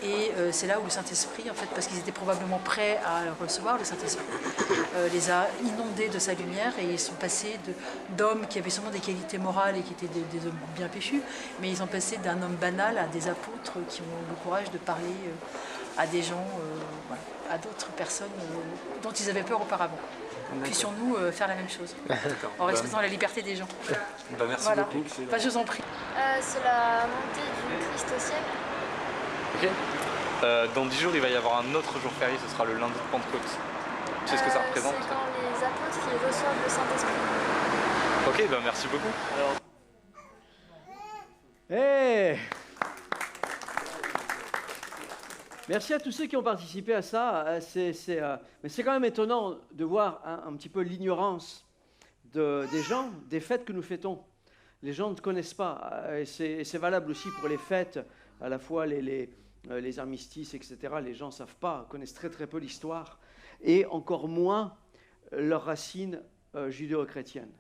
Et c'est là où le Saint-Esprit, en fait, parce qu'ils étaient probablement prêts à le recevoir, le Saint-Esprit les a inondés de sa lumière et ils sont passés d'hommes qui avaient sûrement des qualités morales et qui étaient des hommes bien péchus, mais ils ont passé d'un homme banal à des apôtres qui ont le courage de parler à des gens, à d'autres personnes dont ils avaient peur auparavant. puissions-nous faire la même chose, en respectant la liberté des gens. Merci Voilà. beaucoup. Bah, je vous en prie. C'est la montée du Christ au ciel. Ok. Dans 10 jours, il va y avoir un autre jour férié, ce sera le lundi de Pentecôte. Tu sais ce que ça représente? C'est quand les apôtres qui reçoivent le Saint-Esprit. Ok, ben merci beaucoup. Hey! Merci à tous ceux qui ont participé à ça. Mais c'est quand même étonnant de voir un petit peu l'ignorance des gens, des fêtes que nous fêtons. Les gens ne connaissent pas. Et c'est valable aussi pour les fêtes, à la fois les armistices, etc. Les gens ne savent pas, connaissent très très peu l'histoire, et encore moins leurs racines judéo-chrétiennes.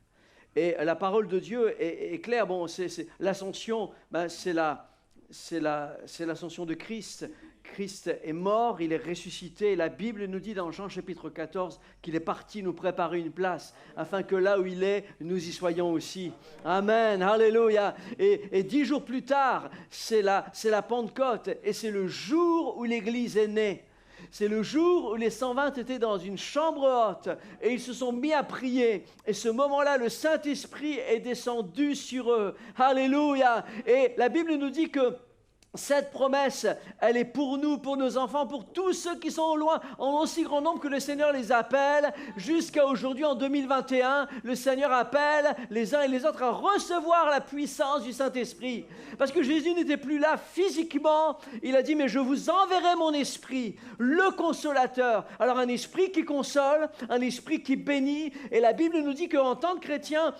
Et la parole de Dieu est claire. Bon, c'est l'ascension, c'est l'ascension de Christ. Christ est mort, il est ressuscité. Et la Bible nous dit dans Jean chapitre 14 qu'il est parti nous préparer une place, afin que là où il est, nous y soyons aussi. Amen, alléluia. Et 10 jours plus tard, c'est la Pentecôte, et c'est le jour où l'Église est née. C'est le jour où les 120 étaient dans une chambre haute et ils se sont mis à prier. Et ce moment-là, le Saint-Esprit est descendu sur eux. Alléluia. Et la Bible nous dit que cette promesse, elle est pour nous, pour nos enfants, pour tous ceux qui sont au loin, en aussi grand nombre que le Seigneur les appelle. Jusqu'à aujourd'hui, en 2021, le Seigneur appelle les uns et les autres à recevoir la puissance du Saint-Esprit. Parce que Jésus n'était plus là physiquement. Il a dit, mais je vous enverrai mon esprit, le consolateur. Alors un esprit qui console, un esprit qui bénit. Et la Bible nous dit qu'en tant que chrétiens,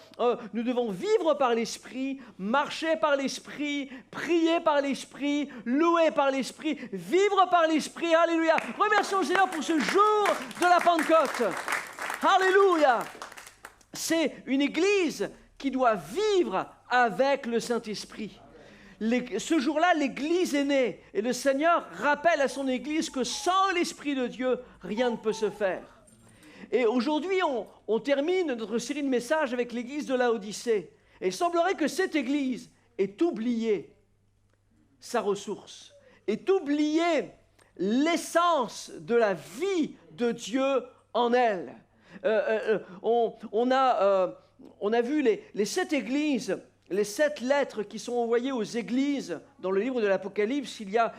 nous devons vivre par l'esprit, marcher par l'esprit, prier par l'esprit, louer par l'Esprit, vivre par l'Esprit. Alléluia. Remercions le Seigneur pour ce jour de la Pentecôte. Alléluia. C'est une église qui doit vivre avec le Saint-Esprit. Ce jour-là, l'église est née. Et le Seigneur rappelle à son église que sans l'Esprit de Dieu, rien ne peut se faire. Et aujourd'hui, on termine notre série de messages avec l'église de Laodicée. Et il semblerait que cette église ait oublié sa ressource, est oublier l'essence de la vie de Dieu en elle. On a vu les 7 églises, les 7 lettres qui sont envoyées aux églises. Dans le livre de l'Apocalypse, il y a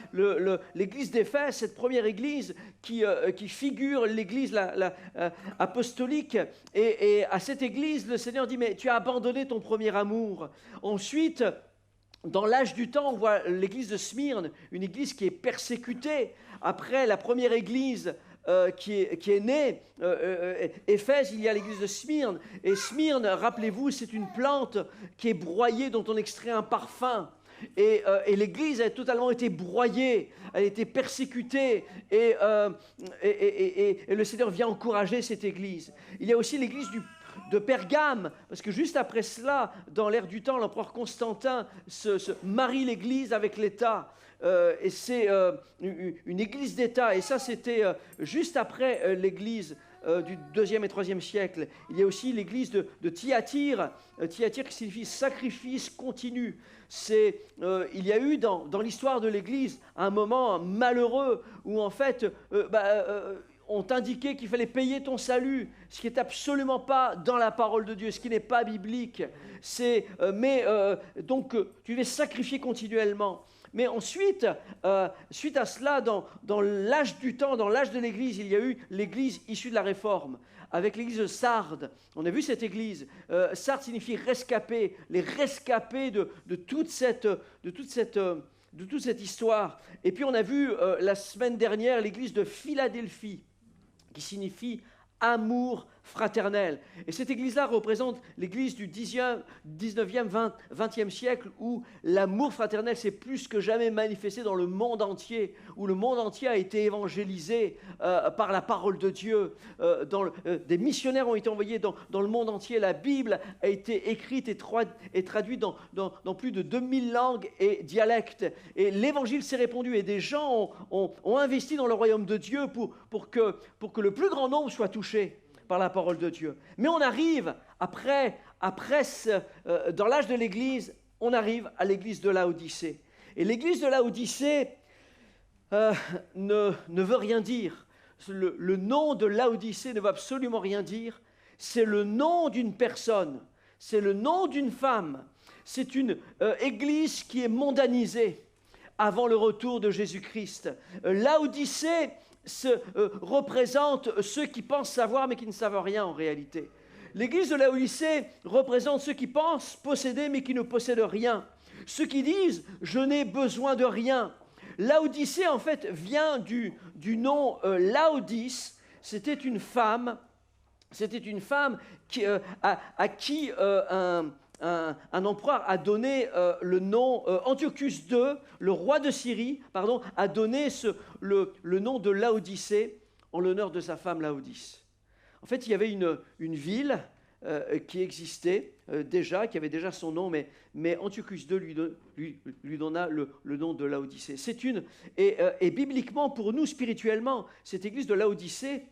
l'église d'Éphèse, cette première église qui figure l'église apostolique. Et à cette église, le Seigneur dit, mais tu as abandonné ton premier amour. Ensuite, dans l'âge du temps, on voit l'église de Smyrne, une église qui est persécutée. Après la première église qui est née, Éphèse, il y a l'église de Smyrne. Et Smyrne, rappelez-vous, c'est une plante qui est broyée, dont on extrait un parfum. Et l'église a totalement été broyée, elle a été persécutée. Et le Seigneur vient encourager cette église. Il y a aussi l'église de Pergame, parce que juste après cela, dans l'ère du temps, l'empereur Constantin se marie l'Église avec l'État, et c'est une Église d'État, et ça c'était juste après l'Église du 2e et 3e siècle. Il y a aussi l'Église de Thyatire, Thyatire qui signifie sacrifice continu. Il y a eu dans l'histoire de l'Église un moment malheureux où en fait on t'indiquait qu'il fallait payer ton salut, ce qui n'est absolument pas dans la parole de Dieu, ce qui n'est pas biblique. Donc, tu devais sacrifier continuellement. Mais ensuite, suite à cela, dans l'âge du temps, dans l'âge de l'Église, il y a eu l'Église issue de la Réforme, avec l'Église de Sardes. On a vu cette Église. Sardes signifie rescapé, les rescapés de toute cette histoire. Et puis on a vu la semaine dernière l'Église de Philadelphie, qui signifie amour fraternel. Et cette église-là représente l'église du 19e, 20e siècle où l'amour fraternel s'est plus que jamais manifesté dans le monde entier, où le monde entier a été évangélisé par la parole de Dieu. Des missionnaires ont été envoyés dans le monde entier. La Bible a été écrite et traduite dans plus de 2000 langues et dialectes. Et l'évangile s'est répandu et des gens ont investi dans le royaume de Dieu pour que le plus grand nombre soit touché par la parole de Dieu. Mais on arrive, dans l'âge de l'Église, on arrive à l'Église de Laodicée. Et l'Église de Laodicée ne veut rien dire. le nom de Laodicée ne veut absolument rien dire. C'est le nom d'une personne, c'est le nom d'une femme. C'est une église qui est mondanisée avant le retour de Jésus-Christ. Laodicée représente ceux qui pensent savoir mais qui ne savent rien en réalité. L'église de Laodicée représente ceux qui pensent posséder mais qui ne possèdent rien. Ceux qui disent « je n'ai besoin de rien ». Laodicée, en fait, vient du nom Laodice. C'était une femme qui, à qui un empereur a donné le nom, Antiochus II, le roi de Syrie, a donné le nom de Laodicée en l'honneur de sa femme Laodice. En fait, il y avait une ville qui existait déjà, qui avait déjà son nom, mais Antiochus II lui donna le nom de Laodicée. Et bibliquement, pour nous, spirituellement, cette église de Laodicée,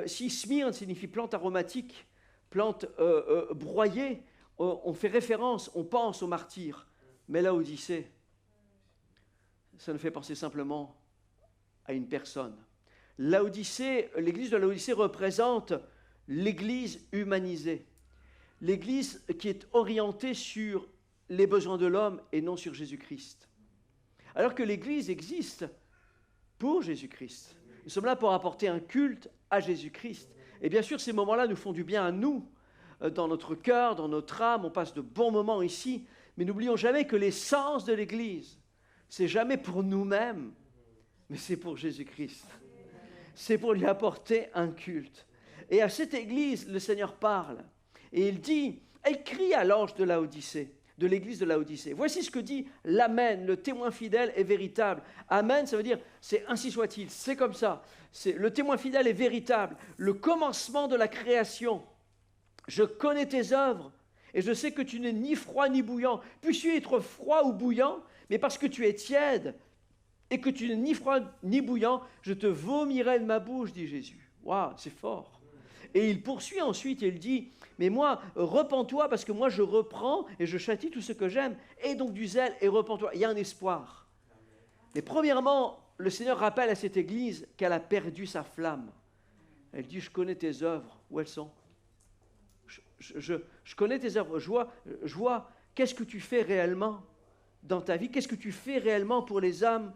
si Smyrne signifie plante aromatique, plante broyée, on fait référence, on pense aux martyrs. Mais Laodicée, ça nous fait penser simplement à une personne. Laodicée, l'église de Laodicée représente l'église humanisée, l'église qui est orientée sur les besoins de l'homme et non sur Jésus-Christ. Alors que l'église existe pour Jésus-Christ. Nous sommes là pour apporter un culte à Jésus-Christ. Et bien sûr, ces moments-là nous font du bien à nous, dans notre cœur, dans notre âme. On passe de bons moments ici, mais n'oublions jamais que l'essence de l'église, c'est jamais pour nous-mêmes, mais c'est pour Jésus-Christ. C'est pour lui apporter un culte. Et à cette église, le Seigneur parle. Et il dit, elle crie à l'ange de Laodicée, de l'église de Laodicée. Voici ce que dit l'Amen, le témoin fidèle et véritable. Amen, ça veut dire, c'est ainsi soit-il, c'est comme ça. Le témoin fidèle est véritable, le commencement de la création. Je connais tes œuvres et je sais que tu n'es ni froid ni bouillant. Puisses-tu être froid ou bouillant, mais parce que tu es tiède et que tu n'es ni froid ni bouillant, je te vomirai de ma bouche, dit Jésus. Waouh, c'est fort. Et il poursuit ensuite et il dit, mais moi, repens-toi parce que moi je reprends et je châtie tout ce que j'aime. Et donc du zèle et repens-toi. Il y a un espoir. Mais premièrement, le Seigneur rappelle à cette église qu'elle a perdu sa flamme. Elle dit, je connais tes œuvres. Où elles sont ? Je connais tes œuvres. Je vois qu'est-ce que tu fais réellement dans ta vie. Qu'est-ce que tu fais réellement pour les âmes.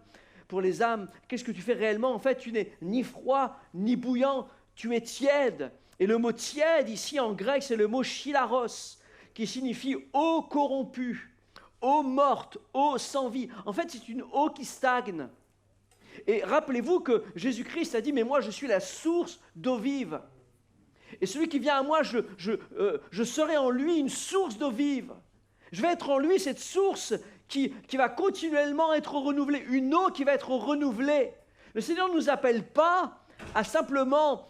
Qu'est-ce que tu fais réellement ? En fait, tu n'es ni froid ni bouillant. Tu es tiède. Et le mot tiède, ici en grec, c'est le mot chilaros, qui signifie eau corrompue, eau morte, eau sans vie. En fait, c'est une eau qui stagne. Et rappelez-vous que Jésus-Christ a dit, mais moi, je suis la source d'eau vive. Et celui qui vient à moi, je serai en lui une source d'eau vive. Je vais être en lui cette source qui va continuellement être renouvelée, une eau qui va être renouvelée. Le Seigneur ne nous appelle pas à simplement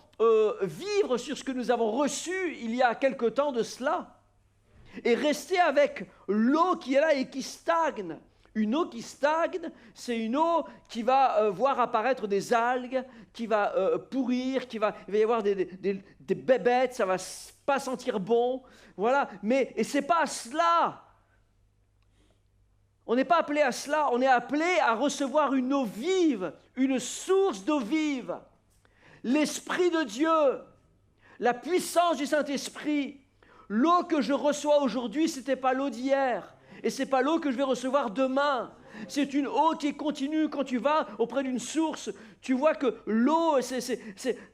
vivre sur ce que nous avons reçu il y a quelque temps de cela et rester avec l'eau qui est là et qui stagne. Une eau qui stagne, c'est une eau qui va voir apparaître des algues, qui va pourrir, il va y avoir des bébêtes, ça ne va pas sentir bon. Voilà. Et ce n'est pas à cela. On n'est pas appelé à cela, on est appelé à recevoir une eau vive, une source d'eau vive. L'Esprit de Dieu, la puissance du Saint-Esprit. L'eau que je reçois aujourd'hui, ce n'était pas l'eau d'hier. Et ce n'est pas l'eau que je vais recevoir demain. C'est une eau qui est continue. Quand tu vas auprès d'une source, tu vois que l'eau,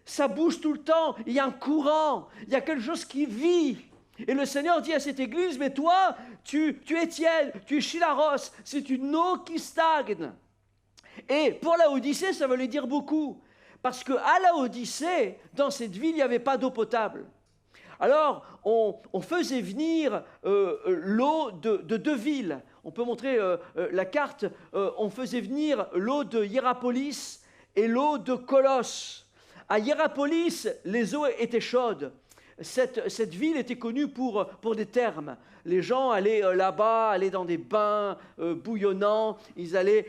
ça bouge tout le temps. Il y a un courant, il y a quelque chose qui vit. Et le Seigneur dit à cette église, mais toi, tu es tiède, tu es chilaros. C'est une eau qui stagne. Et pour Laodicée, ça veut dire beaucoup. Parce qu'à Laodicée, dans cette ville, il n'y avait pas d'eau potable. Alors, on faisait venir l'eau de deux villes. On peut montrer la carte. On faisait venir l'eau de Hiérapolis et l'eau de Colosse. À Hiérapolis, les eaux étaient chaudes. Cette ville était connue pour des thermes. Les gens allaient là-bas, allaient dans des bains bouillonnants. Ils allaient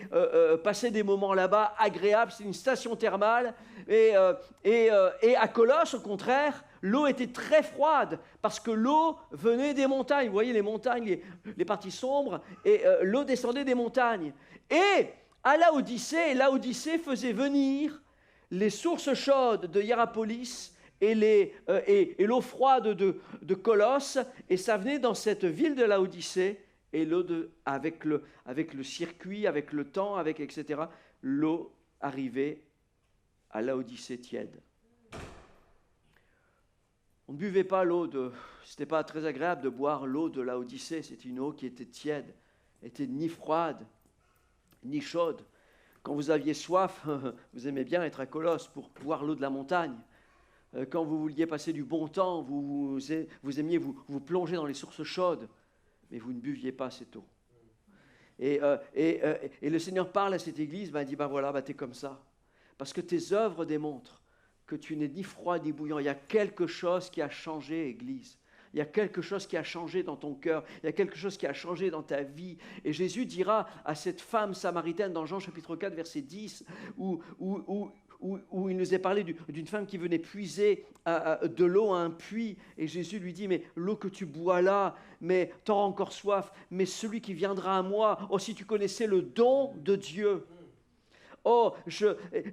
passer des moments là-bas agréables. C'est une station thermale. Et à Colosse, au contraire, l'eau était très froide parce que l'eau venait des montagnes. Vous voyez les montagnes, les parties sombres, et l'eau descendait des montagnes. Et à Laodicée faisait venir les sources chaudes de Hiérapolis et l'eau froide de Colosse, et ça venait dans cette ville de Laodicée, et avec le circuit, avec le temps, etc., l'eau arrivait à Laodicée tiède. On ne buvait pas l'eau c'était pas très agréable de boire l'eau de Laodicée, c'était une eau qui était tiède, était ni froide, ni chaude. Quand vous aviez soif, vous aimez bien être à Colosse pour boire l'eau de la montagne. Quand vous vouliez passer du bon temps, vous aimiez vous plonger dans les sources chaudes, mais vous ne buviez pas cette eau. Et le Seigneur parle à cette église, il dit, voilà, tu es comme ça. Parce que tes œuvres démontrent que tu n'es ni froid ni bouillant. Il y a quelque chose qui a changé, Église. Il y a quelque chose qui a changé dans ton cœur. Il y a quelque chose qui a changé dans ta vie. Et Jésus dira à cette femme samaritaine dans Jean chapitre 4, verset 10, où il nous est parlé d'une femme qui venait puiser de l'eau à un puits. Et Jésus lui dit, mais l'eau que tu bois là, mais t'auras encore soif. Mais celui qui viendra à moi, oh, si tu connaissais le don de Dieu, oh,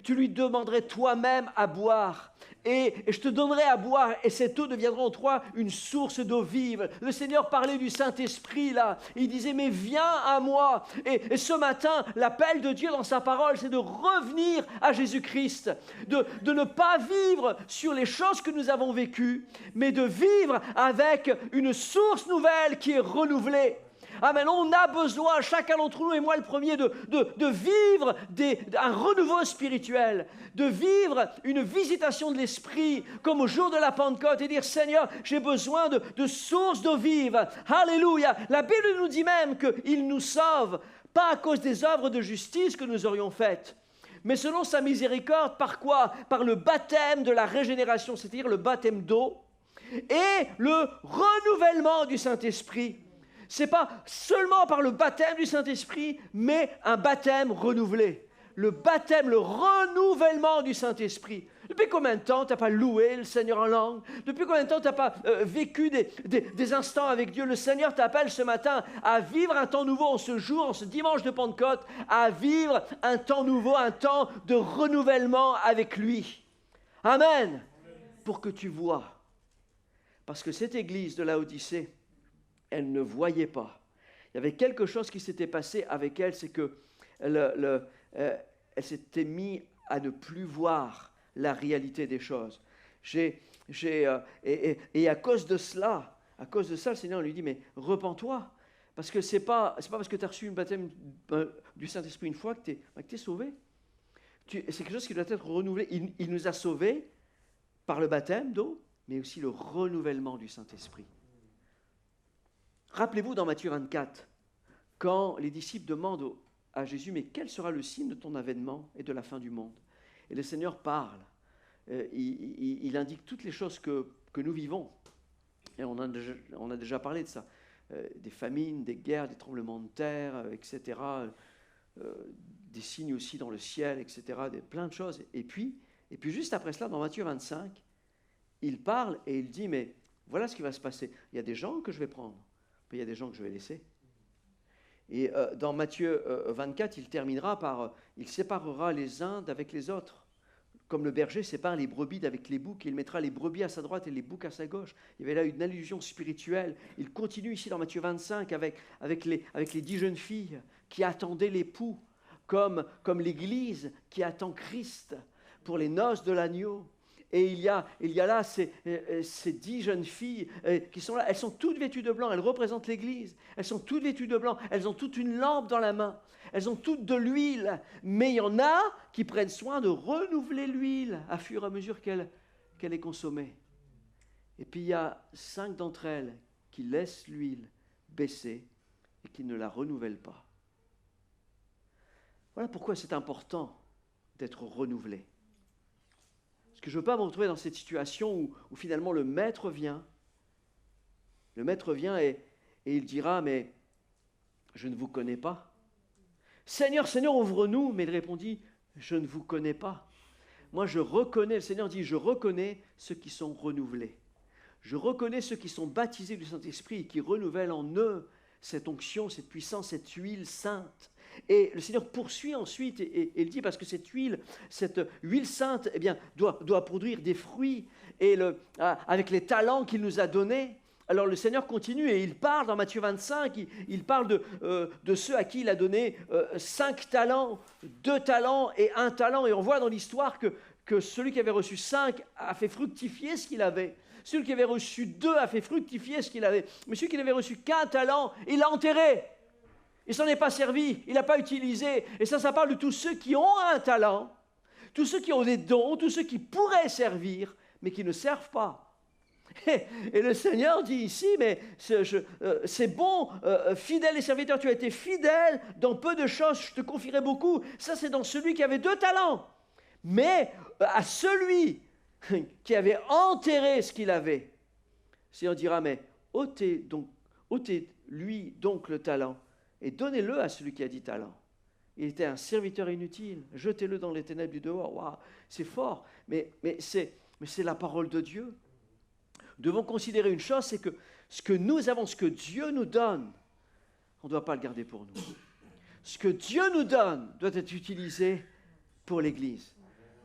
tu lui demanderais toi-même à boire, et je te donnerai à boire, et cette eau deviendra en toi une source d'eau vive. Le Seigneur parlait du Saint-Esprit là, il disait, mais viens à moi. Et ce matin, l'appel de Dieu dans sa parole, c'est de revenir à Jésus-Christ, de ne pas vivre sur les choses que nous avons vécues, mais de vivre avec une source nouvelle qui est renouvelée. Amen. On a besoin, chacun d'entre nous, et moi le premier, de vivre un renouveau spirituel, de vivre une visitation de l'Esprit, comme au jour de la Pentecôte, et dire, Seigneur, j'ai besoin de sources d'eau vive. Alléluia. La Bible nous dit même qu'il nous sauve, pas à cause des œuvres de justice que nous aurions faites, mais selon sa miséricorde, par quoi? Par le baptême de la régénération, c'est-à-dire le baptême d'eau, et le renouvellement du Saint-Esprit. Ce n'est pas seulement par le baptême du Saint-Esprit, mais un baptême renouvelé. Le baptême, le renouvellement du Saint-Esprit. Depuis combien de temps tu n'as pas loué le Seigneur en langue? Depuis combien de temps tu n'as pas vécu des instants avec Dieu? Le Seigneur t'appelle ce matin à vivre un temps nouveau en ce jour, en ce dimanche de Pentecôte, à vivre un temps nouveau, un temps de renouvellement avec lui. Amen. Pour que tu vois. Parce que cette église de Laodicée, elle ne voyait pas. Il y avait quelque chose qui s'était passé avec elle, c'est qu'elle s'était mise à ne plus voir la réalité des choses. Et à cause de cela, le Seigneur lui dit, mais repens-toi, parce que c'est pas parce que tu as reçu un baptême du Saint-Esprit une fois que tu es sauvé. C'est quelque chose qui doit être renouvelé. Il nous a sauvés par le baptême d'eau, mais aussi le renouvellement du Saint-Esprit. Rappelez-vous dans Matthieu 24, quand les disciples demandent à Jésus, mais quel sera le signe de ton avènement et de la fin du monde? Et le Seigneur parle, il indique toutes les choses que nous vivons. Et on a déjà parlé de ça, des famines, des guerres, des tremblements de terre, etc., des signes aussi dans le ciel, etc., plein de choses. Et puis juste après cela, dans Matthieu 25, il parle et il dit, mais voilà ce qui va se passer. Il y a des gens que je vais prendre. Il y a des gens que je vais laisser. Et dans Matthieu 24, il terminera par « Il séparera les uns d'avec les autres. Comme le berger sépare les brebis d'avec les boucs, il mettra les brebis à sa droite et les boucs à sa gauche. » Il y avait là une allusion spirituelle. Il continue ici dans Matthieu 25 avec les 10 jeunes filles qui attendaient l'époux, comme l'Église qui attend Christ pour les noces de l'agneau. Et il y a là ces 10 jeunes filles qui sont là. Elles sont toutes vêtues de blanc. Elles représentent l'Église. Elles sont toutes vêtues de blanc. Elles ont toutes une lampe dans la main. Elles ont toutes de l'huile. Mais il y en a qui prennent soin de renouveler l'huile à fur et à mesure qu'elle est consommée. Et puis il y a 5 d'entre elles qui laissent l'huile baisser et qui ne la renouvellent pas. Voilà pourquoi c'est important d'être renouvelé. Que je ne veux pas me retrouver dans cette situation où finalement le maître vient et il dira, mais je ne vous connais pas. Seigneur, Seigneur, ouvre-nous. Mais il répondit, je ne vous connais pas. Moi, je reconnais, le Seigneur dit, je reconnais ceux qui sont renouvelés. Je reconnais ceux qui sont baptisés du Saint-Esprit et qui renouvellent en eux cette onction, cette puissance, cette huile sainte. Et le Seigneur poursuit ensuite et il dit, parce que cette huile sainte, eh bien, doit produire des fruits et avec les talents qu'il nous a donnés. Alors le Seigneur continue et il parle dans Matthieu 25, il parle de ceux à qui il a donné 5 talents, 2 talents et 1 talent. Et on voit dans l'histoire que celui qui avait reçu 5 a fait fructifier ce qu'il avait. Celui qui avait reçu 2 a fait fructifier ce qu'il avait. Mais celui qui n'avait reçu qu'un talent, il l'a enterré. Il s'en est pas servi, il n'a pas utilisé. Et ça parle de tous ceux qui ont un talent, tous ceux qui ont des dons, tous ceux qui pourraient servir, mais qui ne servent pas. Et le Seigneur dit ici, mais c'est bon, fidèle et serviteur, tu as été fidèle dans peu de choses, je te confierai beaucoup. Ça, c'est dans celui qui avait 2 talents. Mais à celui qui avait enterré ce qu'il avait, le Seigneur dira, mais ôtez-lui donc le talent et donnez-le à celui qui a 10 talents. Il était un serviteur inutile, jetez-le dans les ténèbres du dehors. Waouh, c'est fort, mais c'est la parole de Dieu. Nous devons considérer une chose, c'est que ce que nous avons, ce que Dieu nous donne, on ne doit pas le garder pour nous. Ce que Dieu nous donne doit être utilisé pour l'Église.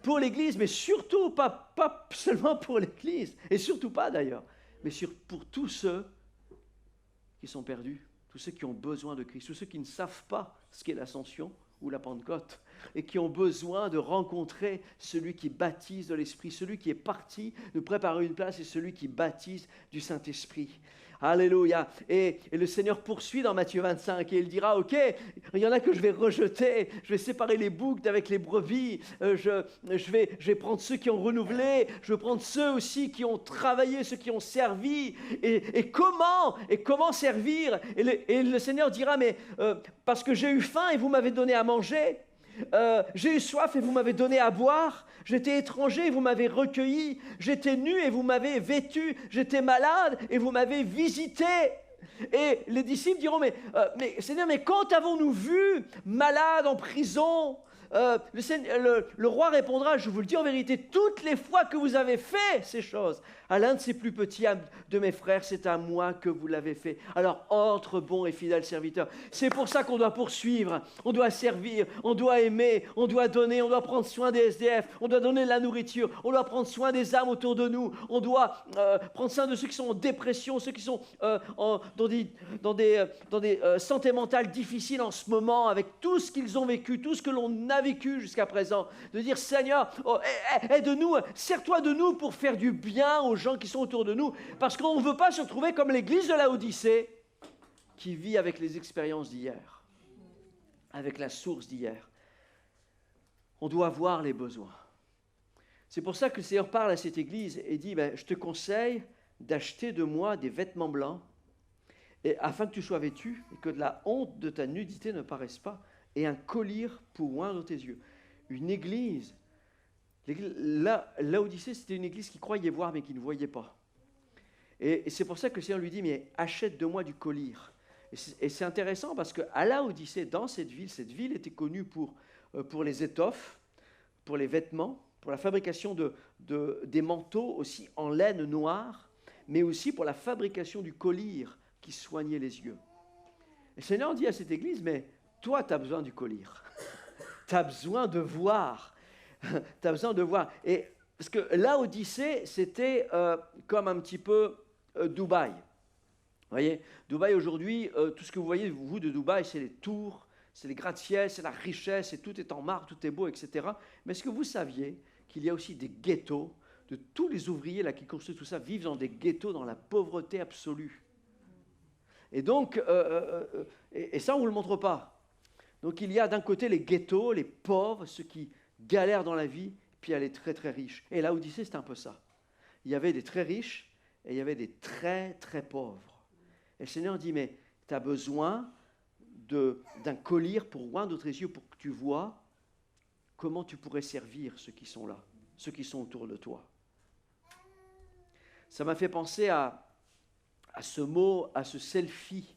Pour l'Église, mais surtout, pas seulement pour l'Église, et surtout pas d'ailleurs, mais pour tous ceux qui sont perdus, tous ceux qui ont besoin de Christ, tous ceux qui ne savent pas ce qu'est l'Ascension ou la Pentecôte, et qui ont besoin de rencontrer celui qui baptise de l'Esprit, celui qui est parti nous préparer une place, et celui qui baptise du Saint-Esprit. Alléluia. Et le Seigneur poursuit dans Matthieu 25 et il dira, ok, il y en a que je vais rejeter, je vais séparer les boucs d'avec les brebis, je vais prendre ceux qui ont renouvelé, je vais prendre ceux aussi qui ont travaillé, ceux qui ont servi. Et comment servir? Et le Seigneur dira, mais parce que j'ai eu faim et vous m'avez donné à manger, j'ai eu soif et vous m'avez donné à boire, j'étais étranger et vous m'avez recueilli, j'étais nu et vous m'avez vêtu, j'étais malade et vous m'avez visité. Et les disciples diront, mais Seigneur, mais quand avons-nous vu malade en prison? Le roi répondra, je vous le dis en vérité, toutes les fois que vous avez fait ces choses à l'un de ces plus petits de mes frères, c'est à moi que vous l'avez fait. Alors entre bons et fidèles serviteurs. C'est pour ça qu'on doit poursuivre, on doit servir, on doit aimer, on doit donner, on doit prendre soin des SDF, on doit donner de la nourriture, on doit prendre soin des âmes autour de nous, on doit prendre soin de ceux qui sont en dépression, ceux qui sont dans des santé mentale difficiles en ce moment, avec tout ce qu'ils ont vécu, tout ce que l'on a vécu jusqu'à présent, de dire Seigneur, aide-nous, sers-toi de nous pour faire du bien aux gens qui sont autour de nous, parce qu'on ne veut pas se retrouver comme l'église de Laodicée qui vit avec les expériences d'hier, avec la source d'hier. On doit voir les besoins. C'est pour ça que le Seigneur parle à cette église et dit, je te conseille d'acheter de moi des vêtements blancs, et afin que tu sois vêtu et que de la honte de ta nudité ne paraisse pas, et un collier pour oindre tes yeux. Une église, Laodicée, c'était une église qui croyait voir mais qui ne voyait pas. Et c'est pour ça que le Seigneur lui dit, mais achète de moi du collier. Et c'est intéressant parce qu'à Laodicée, dans cette ville était connue pour les étoffes, pour les vêtements, pour la fabrication des manteaux aussi en laine noire, mais aussi pour la fabrication du collier qui soignait les yeux. Et le Seigneur dit à cette église, mais toi, tu as besoin du collier. Tu as besoin de voir. Tu as besoin de voir. Et parce que Laodicée, c'était comme un petit peu Dubaï. Vous voyez, Dubaï aujourd'hui, tout ce que vous voyez, vous, de Dubaï, c'est les tours, c'est les gratte-ciels, c'est la richesse, et tout est en marbre, tout est beau, etc. Mais est-ce que vous saviez qu'il y a aussi des ghettos, de tous les ouvriers là, qui construisent tout ça, vivent dans des ghettos, dans la pauvreté absolue. Et donc, et ça, on ne vous le montre pas. Donc il y a d'un côté les ghettos, les pauvres, ceux qui galèrent dans la vie, puis il y a les très très riches. Et Laodicée, c'est un peu ça. Il y avait des très riches et il y avait des très très pauvres. Et le Seigneur dit, mais tu as besoin d'un collier pour oindre tes yeux, pour que tu vois comment tu pourrais servir ceux qui sont là, ceux qui sont autour de toi. Ça m'a fait penser à ce mot, à ce selfie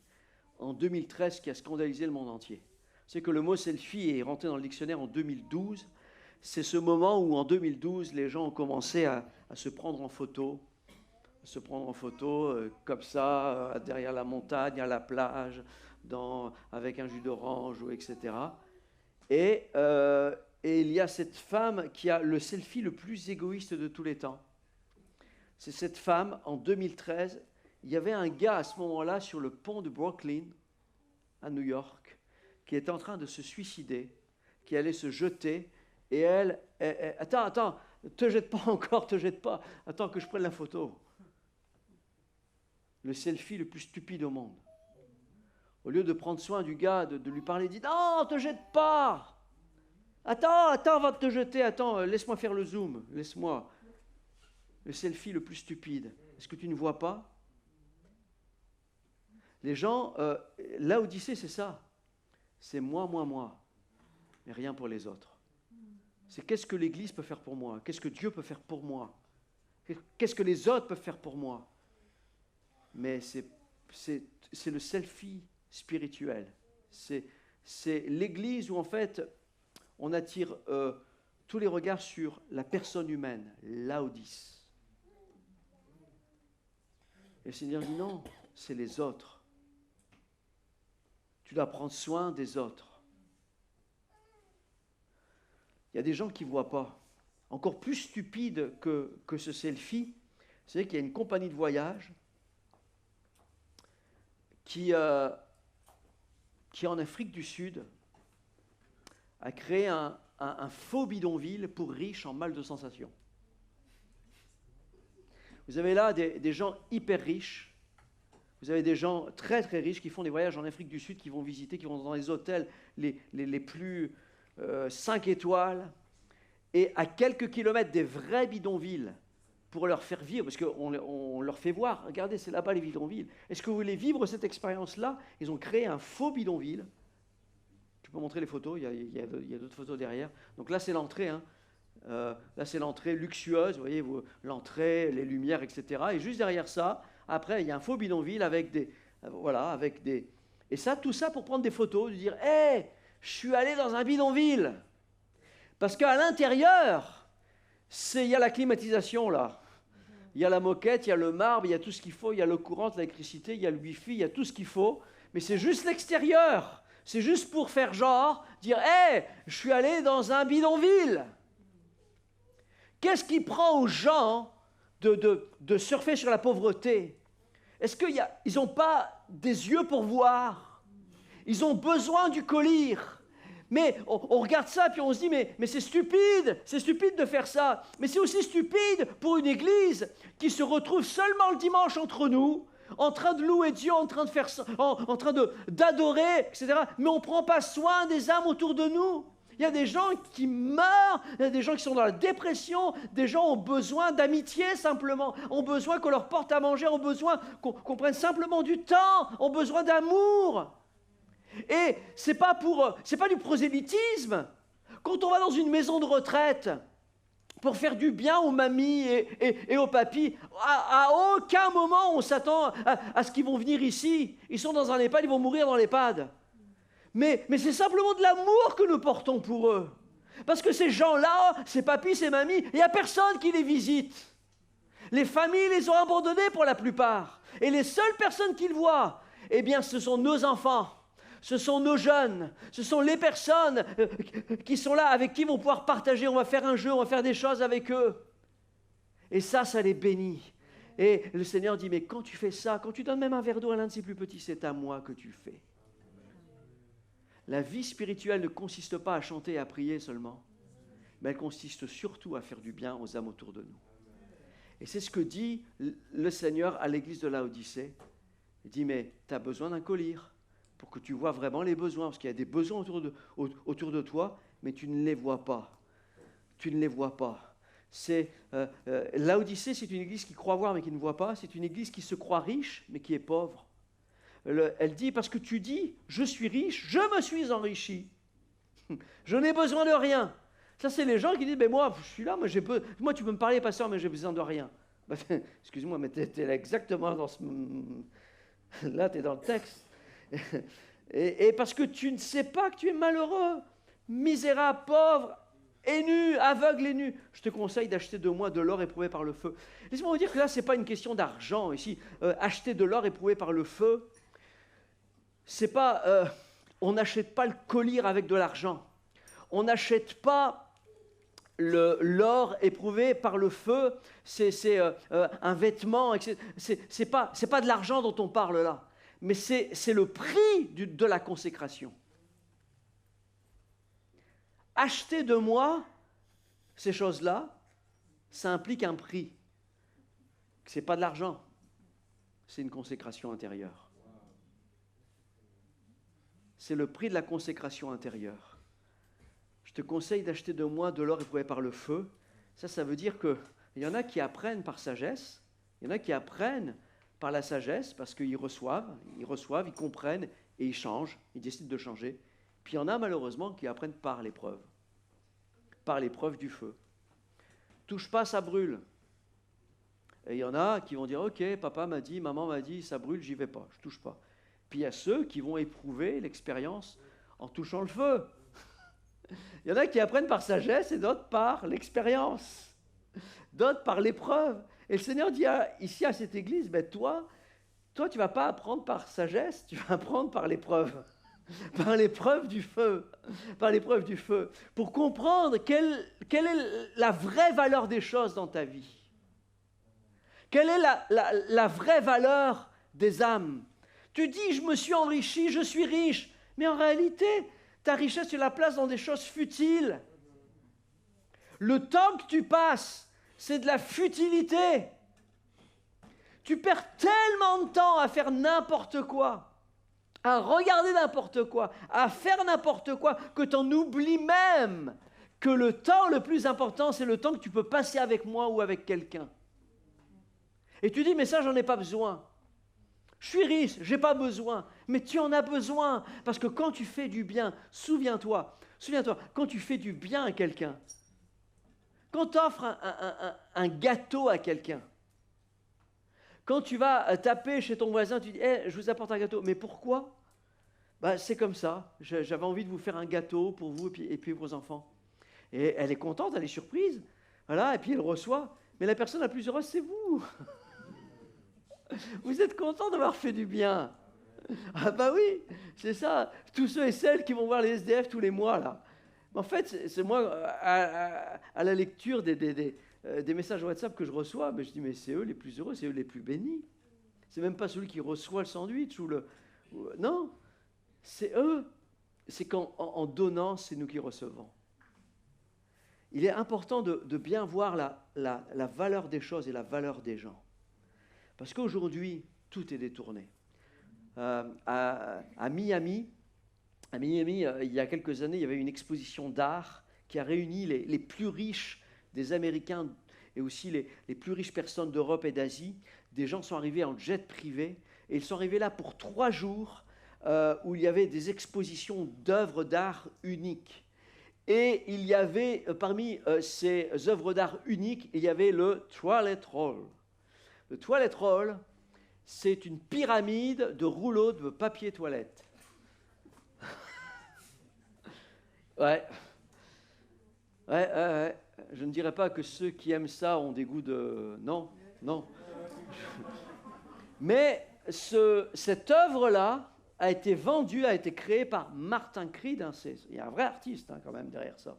en 2013 qui a scandalisé le monde entier. C'est que le mot selfie est rentré dans le dictionnaire en 2012. C'est ce moment où, en 2012, les gens ont commencé à se prendre en photo, comme ça, derrière la montagne, à la plage, avec un jus d'orange, etc. Et il y a cette femme qui a le selfie le plus égoïste de tous les temps. C'est cette femme, en 2013, il y avait un gars à ce moment-là sur le pont de Brooklyn, à New York, qui était en train de se suicider, qui allait se jeter, et elle attends, te jette pas encore, te jette pas, attends que je prenne la photo. Le selfie le plus stupide au monde. Au lieu de prendre soin du gars, de lui parler, dit non, te jette pas. Attends, va te jeter, attends, laisse-moi faire le zoom, laisse-moi. Le selfie le plus stupide. Est-ce que tu ne vois pas? Les gens, l'Odyssée, c'est ça. C'est moi, mais rien pour les autres. C'est qu'est-ce que l'Église peut faire pour moi? Qu'est-ce que Dieu peut faire pour moi? Qu'est-ce que les autres peuvent faire pour moi? Mais c'est le selfie spirituel. C'est l'Église où, en fait, on attire tous les regards sur la personne humaine, Laodice. Et le Seigneur dit non, c'est les autres. Tu dois prendre soin des autres. Il y a des gens qui ne voient pas. Encore plus stupide que ce selfie, c'est qu'il y a une compagnie de voyage qui en Afrique du Sud, a créé un faux bidonville pour riches en mal de sensation. Vous avez là des gens hyper riches, vous avez des gens très très riches qui font des voyages en Afrique du Sud, qui vont visiter, qui vont dans les hôtels les plus 5 étoiles, et à quelques kilomètres des vrais bidonvilles, pour leur faire vivre, parce qu'on leur fait voir, regardez, c'est là-bas les bidonvilles. Est-ce que vous voulez vivre cette expérience-là? Ils ont créé un faux bidonville. Tu peux montrer les photos, il y a d'autres photos derrière. Donc là, c'est l'entrée. Hein. Là, c'est l'entrée luxueuse, vous voyez, l'entrée, les lumières, etc. Et juste derrière ça, après, il y a un faux bidonville avec des... Voilà, avec des... Et ça, tout ça pour prendre des photos, de dire « Hé, je suis allé dans un bidonville !» Parce qu'à l'intérieur, il y a la climatisation, là. Il y a la moquette, il y a le marbre, il y a tout ce qu'il faut, il y a l'eau courante, l'électricité, il y a le wifi, il y a tout ce qu'il faut. Mais c'est juste l'extérieur. C'est juste pour faire genre, dire « Hé, je suis allé dans un bidonville !» Qu'est-ce qui prend aux gens de surfer sur la pauvreté? Est-ce qu'ils n'ont pas des yeux pour voir? Ils ont besoin du collier. Mais on regarde ça puis on se dit mais c'est stupide de faire ça. Mais c'est aussi stupide pour une église qui se retrouve seulement le dimanche entre nous, en train de louer Dieu, en train de faire ça, en train d'adorer, etc. Mais on ne prend pas soin des âmes autour de nous. Il y a des gens qui meurent, il y a des gens qui sont dans la dépression, des gens ont besoin d'amitié simplement, ont besoin qu'on leur porte à manger, ont besoin qu'on prenne simplement du temps, ont besoin d'amour. Et c'est pas du prosélytisme. Quand on va dans une maison de retraite pour faire du bien aux mamies et aux papis, à aucun moment on s'attend à ce qu'ils vont venir ici. Ils sont dans un EHPAD, ils vont mourir dans l'EHPAD. Mais c'est simplement de l'amour que nous portons pour eux. Parce que ces gens-là, ces papis, ces mamies, il n'y a personne qui les visite. Les familles les ont abandonnés pour la plupart. Et les seules personnes qu'ils voient, eh bien, ce sont nos enfants. Ce sont nos jeunes, ce sont les personnes qui sont là, avec qui ils vont pouvoir partager, on va faire un jeu, on va faire des choses avec eux. Et ça les bénit. Et le Seigneur dit, mais quand tu fais ça, quand tu donnes même un verre d'eau à l'un de ces plus petits, c'est à moi que tu fais. La vie spirituelle ne consiste pas à chanter et à prier seulement, mais elle consiste surtout à faire du bien aux âmes autour de nous. Et c'est ce que dit le Seigneur à l'église de Laodicée. Il dit, mais tu as besoin d'un collier pour que tu vois vraiment les besoins, parce qu'il y a des besoins autour de toi, mais tu ne les vois pas. Tu ne les vois pas. Laodicée, c'est une église qui croit voir, mais qui ne voit pas. C'est une église qui se croit riche, mais qui est pauvre. Elle dit, parce que tu dis, je suis riche, je me suis enrichi. Je n'ai besoin de rien. Ça, c'est les gens qui disent, mais moi, je suis là, moi tu peux me parler, pasteur, mais j'ai besoin de rien. Excuse-moi, mais tu es là exactement dans ce... Là, tu es dans le texte. Et parce que tu ne sais pas que tu es malheureux, misérable, pauvre, et nu, aveugle et nu. Je te conseille d'acheter de moi de l'or éprouvé par le feu. Laissez-moi vous dire que là, ce n'est pas une question d'argent ici. Acheter de l'or éprouvé par le feu, c'est pas, on n'achète pas le collier avec de l'argent. On n'achète pas l'or éprouvé par le feu. C'est un vêtement. C'est pas de l'argent dont on parle là. Mais c'est le prix de la consécration. Acheter de moi ces choses-là, ça implique un prix. Ce n'est pas de l'argent, c'est une consécration intérieure. C'est le prix de la consécration intérieure. Je te conseille d'acheter de moi de l'or éprouvé par le feu. Ça veut dire qu'il y en a qui apprennent par sagesse, il y en a qui apprennent par la sagesse parce qu'ils reçoivent, ils comprennent et ils changent, ils décident de changer. Puis il y en a malheureusement qui apprennent par l'épreuve du feu. Touche pas, ça brûle. Et il y en a qui vont dire, ok, papa m'a dit, maman m'a dit, ça brûle, j'y vais pas, je touche pas. Puis il y a ceux qui vont éprouver l'expérience en touchant le feu. Il y en a qui apprennent par sagesse et d'autres par l'expérience, d'autres par l'épreuve. Et le Seigneur dit ici à cette église, ben toi tu ne vas pas apprendre par sagesse, tu vas apprendre par l'épreuve. Par l'épreuve du feu, pour comprendre quelle est la vraie valeur des choses dans ta vie. Quelle est la vraie valeur des âmes. Tu dis, je me suis enrichi, je suis riche, mais en réalité, ta richesse, tu la places dans des choses futiles. Le temps que tu passes, c'est de la futilité. Tu perds tellement de temps à faire n'importe quoi, à regarder n'importe quoi, à faire n'importe quoi, que tu en oublies même que le temps le plus important, c'est le temps que tu peux passer avec moi ou avec quelqu'un. Et tu dis, mais ça, j'en ai pas besoin. Je suis riche, j'ai pas besoin. Mais tu en as besoin, parce que quand tu fais du bien, souviens-toi, quand tu fais du bien à quelqu'un, quand tu offres un gâteau à quelqu'un, quand tu vas taper chez ton voisin, tu dis hey, « je vous apporte un gâteau ». Mais pourquoi ? C'est comme ça. J'avais envie de vous faire un gâteau pour vous et puis vos enfants. Et elle est contente, elle est surprise. Voilà, et puis elle reçoit. Mais la personne la plus heureuse, c'est vous. Vous êtes content d'avoir fait du bien. Ah bah oui, c'est ça. Tous ceux et celles qui vont voir les SDF tous les mois, là. En fait, c'est moi, à la lecture des messages WhatsApp que je reçois, je dis, mais c'est eux les plus heureux, c'est eux les plus bénis. C'est même pas celui qui reçoit le sandwich non, c'est eux. C'est qu'en donnant, c'est nous qui recevons. Il est important de bien voir la valeur des choses et la valeur des gens. Parce qu'aujourd'hui, tout est détourné. À Miami, il y a quelques années, il y avait une exposition d'art qui a réuni les plus riches des Américains et aussi les plus riches personnes d'Europe et d'Asie. Des gens sont arrivés en jet privé et ils sont arrivés là pour 3 jours où il y avait des expositions d'œuvres d'art uniques. Et il y avait, parmi ces œuvres d'art uniques, il y avait le Toilet Roll. Le Toilet Roll, c'est une pyramide de rouleaux de papier toilette. Ouais. Je ne dirais pas que ceux qui aiment ça ont des goûts de... Non. Mais cette œuvre-là a été vendue, a été créée par Martin Creed. Il y a un vrai artiste quand même derrière ça.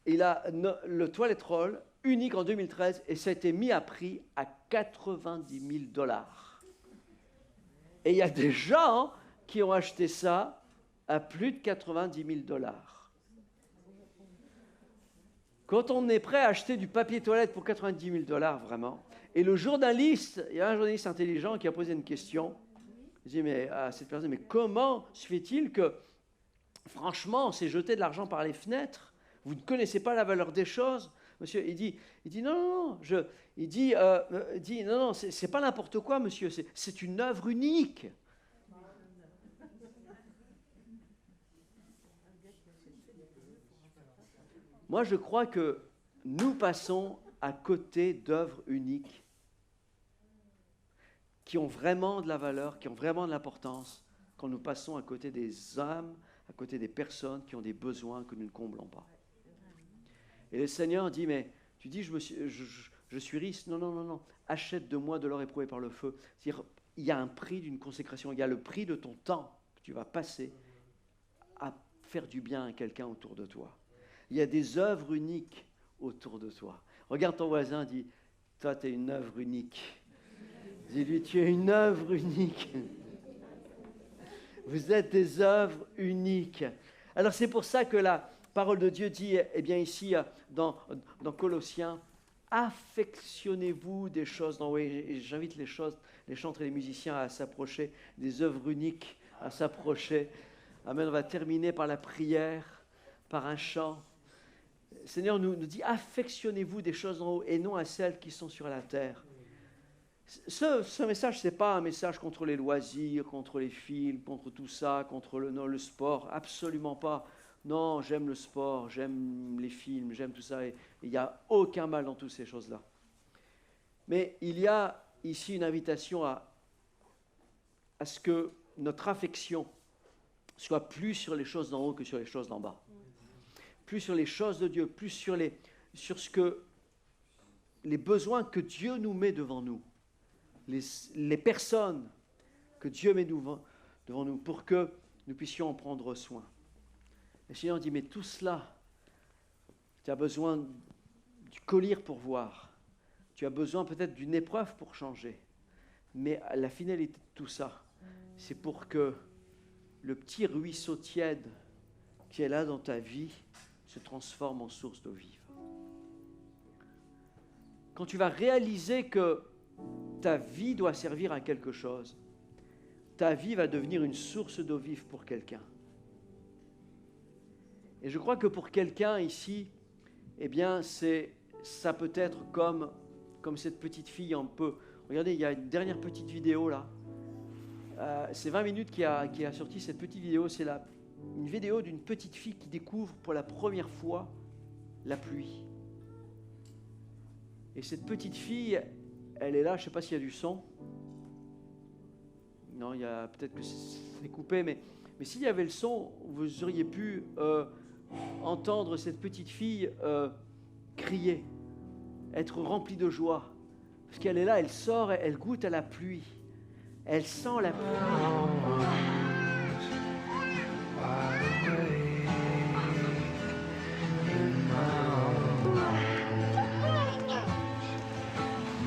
Il a le Toilet Roll unique en 2013 et ça a été mis à prix à $90 000. Et il y a des gens qui ont acheté ça à plus de $90 000. Quand on est prêt à acheter du papier toilette pour $90 000, vraiment, et il y a un journaliste intelligent qui a posé une question, il dit à cette personne, mais comment se fait-il que, franchement, c'est jeter de l'argent par les fenêtres ? Vous ne connaissez pas la valeur des choses ? Monsieur, il dit non, c'est pas n'importe quoi, monsieur, c'est une œuvre unique. Moi, je crois que nous passons à côté d'œuvres uniques qui ont vraiment de la valeur, qui ont vraiment de l'importance, quand nous passons à côté des âmes, à côté des personnes qui ont des besoins que nous ne comblons pas. Et le Seigneur dit, mais tu dis, je suis riche. Non. Achète de moi de l'or éprouvé par le feu. C'est-à-dire, il y a un prix d'une consécration. Il y a le prix de ton temps. tu vas passer à faire du bien à quelqu'un autour de toi. Il y a des œuvres uniques autour de toi. Regarde ton voisin, dis, toi, tu es une œuvre unique. Dis-lui, tu es une œuvre unique. Vous êtes des œuvres uniques. Alors c'est pour ça que la parole de Dieu dit, eh bien ici, dans Colossiens, affectionnez-vous des choses d'en haut. Et j'invite les chantres et les musiciens à s'approcher, des œuvres uniques à s'approcher. Amen. On va terminer par la prière, par un chant. Le Seigneur nous dit, affectionnez-vous des choses en haut et non à celles qui sont sur la terre. Ce message, ce n'est pas un message contre les loisirs, contre les films, contre tout ça, contre le sport. Absolument pas. Non, j'aime le sport, j'aime les films, j'aime tout ça. Et il n'y a aucun mal dans toutes ces choses-là. Mais il y a ici une invitation à ce que notre affection soit plus sur les choses d'en haut que sur les choses d'en bas. Plus sur les choses de Dieu, plus sur les besoins que Dieu nous met devant nous. Les personnes que Dieu met devant nous pour que nous puissions en prendre soin. Le Seigneur dit, mais tout cela, tu as besoin du collier pour voir. Tu as besoin peut-être d'une épreuve pour changer. Mais la finalité de tout ça, c'est pour que le petit ruisseau tiède qui est là dans ta vie se transforme en source d'eau vive. Quand tu vas réaliser que ta vie doit servir à quelque chose, ta vie va devenir une source d'eau vive pour quelqu'un. Et je crois que pour quelqu'un ici, eh bien, ça peut être comme cette petite fille un peu. Regardez, il y a une dernière petite vidéo là. C'est 20 minutes qui a sorti cette petite vidéo. C'est une vidéo d'une petite fille qui découvre pour la première fois la pluie. Et cette petite fille, elle est là, je ne sais pas s'il y a du son. Non, il y a peut-être que c'est coupé, mais s'il y avait le son, vous auriez pu entendre cette petite fille crier, être remplie de joie. Parce qu'elle est là, elle sort, elle goûte à la pluie. Elle sent la pluie.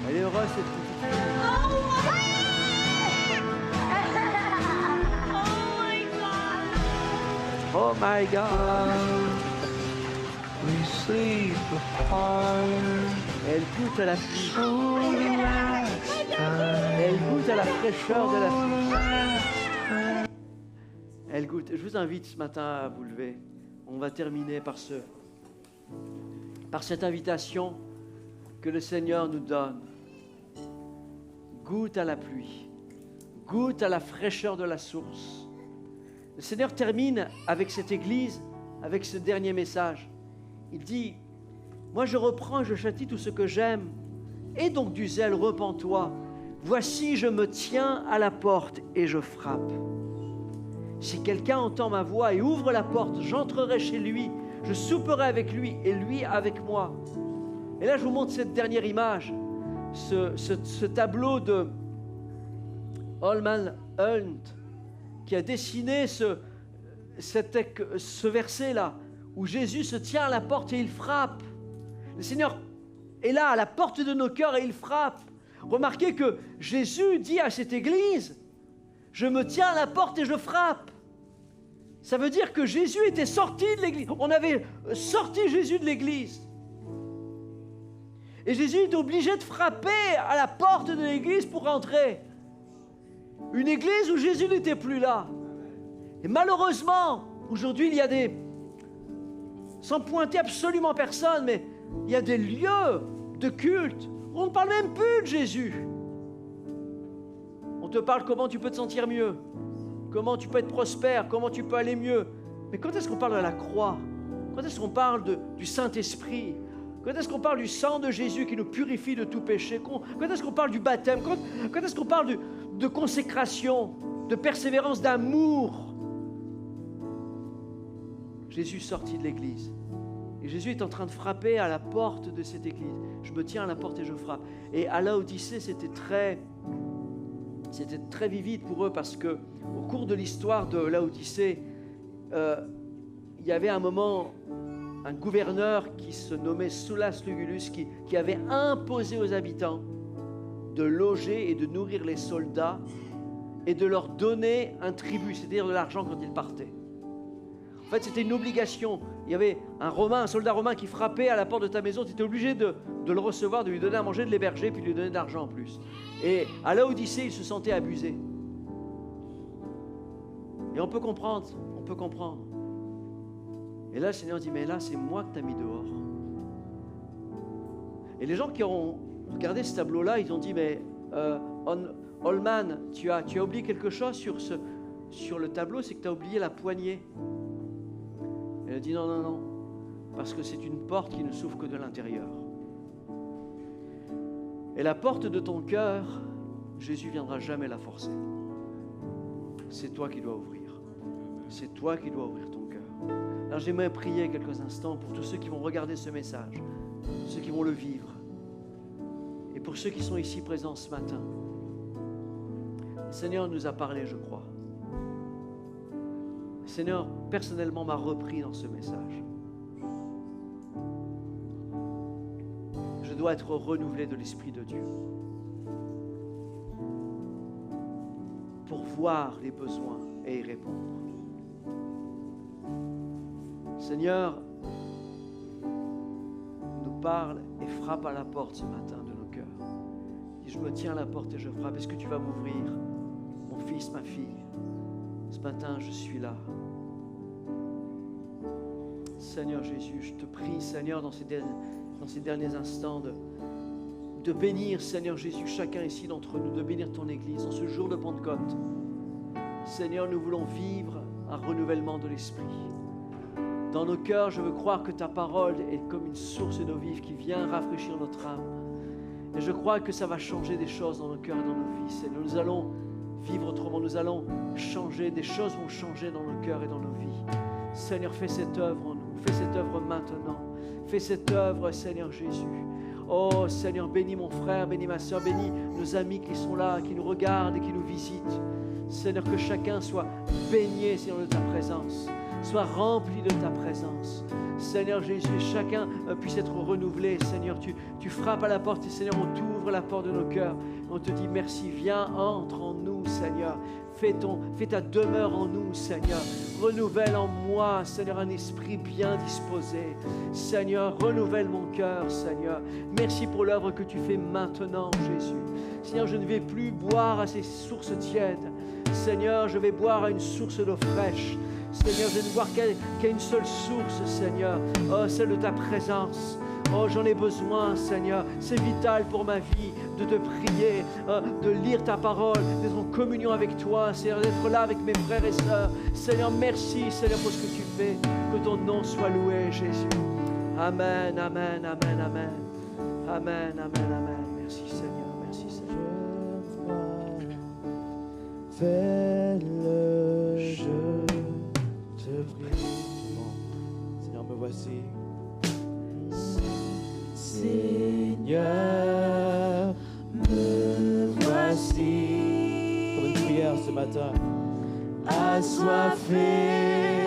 Elle est heureuse, cette petite fille. Oh my God. We sleep apart. Elle goûte à la pluie. Elle goûte à la fraîcheur de la pluie. Elle goûte. Je vous invite ce matin à vous lever. On va terminer par cette invitation que le Seigneur nous donne. Goûte à la pluie. Goûte à la fraîcheur de la source. Le Seigneur termine avec cette église, avec ce dernier message. Il dit, moi je reprends et je châtie tout ce que j'aime. Et donc du zèle, repens-toi. Voici, je me tiens à la porte et je frappe. Si quelqu'un entend ma voix et ouvre la porte, j'entrerai chez lui, je souperai avec lui et lui avec moi. Et là, je vous montre cette dernière image, ce tableau de Holman Hunt, qui a dessiné ce verset-là, où Jésus se tient à la porte et il frappe. Le Seigneur est là, à la porte de nos cœurs, et il frappe. Remarquez que Jésus dit à cette église, « Je me tiens à la porte et je frappe ». Ça veut dire que Jésus était sorti de l'église. On avait sorti Jésus de l'église. Et Jésus est obligé de frapper à la porte de l'église pour entrer. Une église où Jésus n'était plus là. Et malheureusement, aujourd'hui, il y a sans pointer absolument personne, mais il y a des lieux de culte. On ne parle même plus de Jésus. On te parle comment tu peux te sentir mieux, comment tu peux être prospère, comment tu peux aller mieux. Mais quand est-ce qu'on parle de la croix? Quand est-ce qu'on parle du Saint-Esprit? Quand est-ce qu'on parle du sang de Jésus qui nous purifie de tout péché? Quand est-ce qu'on parle du baptême? Quand est-ce qu'on parle de consécration, de persévérance, d'amour? Jésus sorti de l'église. Et Jésus est en train de frapper à la porte de cette église. Je me tiens à la porte et je frappe. Et à Laodicée, c'était très c'était très vivide pour eux parce que au cours de l'histoire de Laodicée, il y avait un moment un gouverneur qui se nommait Soulas Lugulus qui avait imposé aux habitants de loger et de nourrir les soldats et de leur donner un tribut, c'est-à-dire de l'argent quand ils partaient. En fait, c'était une obligation. Il y avait un soldat romain qui frappait à la porte de ta maison, tu étais obligé de le recevoir, de lui donner à manger, de l'héberger, puis de lui donner de l'argent en plus. Et à Laodicée, il se sentait abusé. Et on peut comprendre, Et là, le Seigneur dit, mais là, c'est moi que tu as mis dehors. Et les gens qui ont regardé ce tableau-là, ils ont dit, mais Holman, tu as oublié quelque chose sur le tableau, c'est que tu as oublié la poignée. Elle a dit, non, parce que c'est une porte qui ne s'ouvre que de l'intérieur. Et la porte de ton cœur, Jésus ne viendra jamais la forcer. C'est toi qui dois ouvrir. C'est toi qui dois ouvrir ton cœur. Alors j'aimerais prier quelques instants pour tous ceux qui vont regarder ce message, ceux qui vont le vivre, et pour ceux qui sont ici présents ce matin. Le Seigneur nous a parlé, je crois. Le Seigneur, personnellement, m'a repris dans ce message. Je dois être renouvelé de l'Esprit de Dieu pour voir les besoins et y répondre. Seigneur, nous parle et frappe à la porte ce matin de nos cœurs. Dis, je me tiens à la porte et je frappe. Est-ce que tu vas m'ouvrir, mon fils, ma fille? Ce matin, je suis là. Seigneur Jésus, je te prie, Seigneur, dans ces derniers instants, de bénir, Seigneur Jésus, chacun ici d'entre nous, de bénir ton Église en ce jour de Pentecôte. Seigneur, nous voulons vivre un renouvellement de l'Esprit. Dans nos cœurs, je veux croire que ta parole est comme une source d'eau vive qui vient rafraîchir notre âme. Et je crois que ça va changer des choses dans nos cœurs et dans nos vies. Seigneur, nous allons vivre autrement, nous allons changer, des choses vont changer dans nos cœurs et dans nos vies. Seigneur, fais cette œuvre en nous, fais cette œuvre maintenant. Fais cette œuvre, Seigneur Jésus. Oh Seigneur, bénis mon frère, bénis ma soeur, bénis nos amis qui sont là, qui nous regardent et qui nous visitent. Seigneur, que chacun soit baigné, Seigneur, de ta présence, soit rempli de ta présence. Seigneur Jésus, chacun puisse être renouvelé. Seigneur, tu frappes à la porte et Seigneur, on t'ouvre la porte de nos cœurs. On te dit merci, viens, entre en nous, Seigneur. Fais ta demeure en nous, Seigneur. Renouvelle en moi, Seigneur, un esprit bien disposé. Seigneur, renouvelle mon cœur, Seigneur. Merci pour l'œuvre que tu fais maintenant, Jésus. Seigneur, je ne vais plus boire à ces sources tièdes. Seigneur, je vais boire à une source d'eau fraîche. Seigneur, je ne vais boire qu'à une seule source, Seigneur. Oh, celle de ta présence. Oh, j'en ai besoin, Seigneur. C'est vital pour ma vie de te prier, de lire ta parole, d'être en communion avec toi, Seigneur, d'être là avec mes frères et sœurs. Seigneur, merci, Seigneur, pour ce que tu fais. Que ton nom soit loué, Jésus. Amen, amen, amen, amen. Amen, amen, amen. Merci, Seigneur. Merci, Seigneur. Fais-le, je te prie. Seigneur, me voici. Seigneur, me voici. Comme une prière ce matin. Assoiffé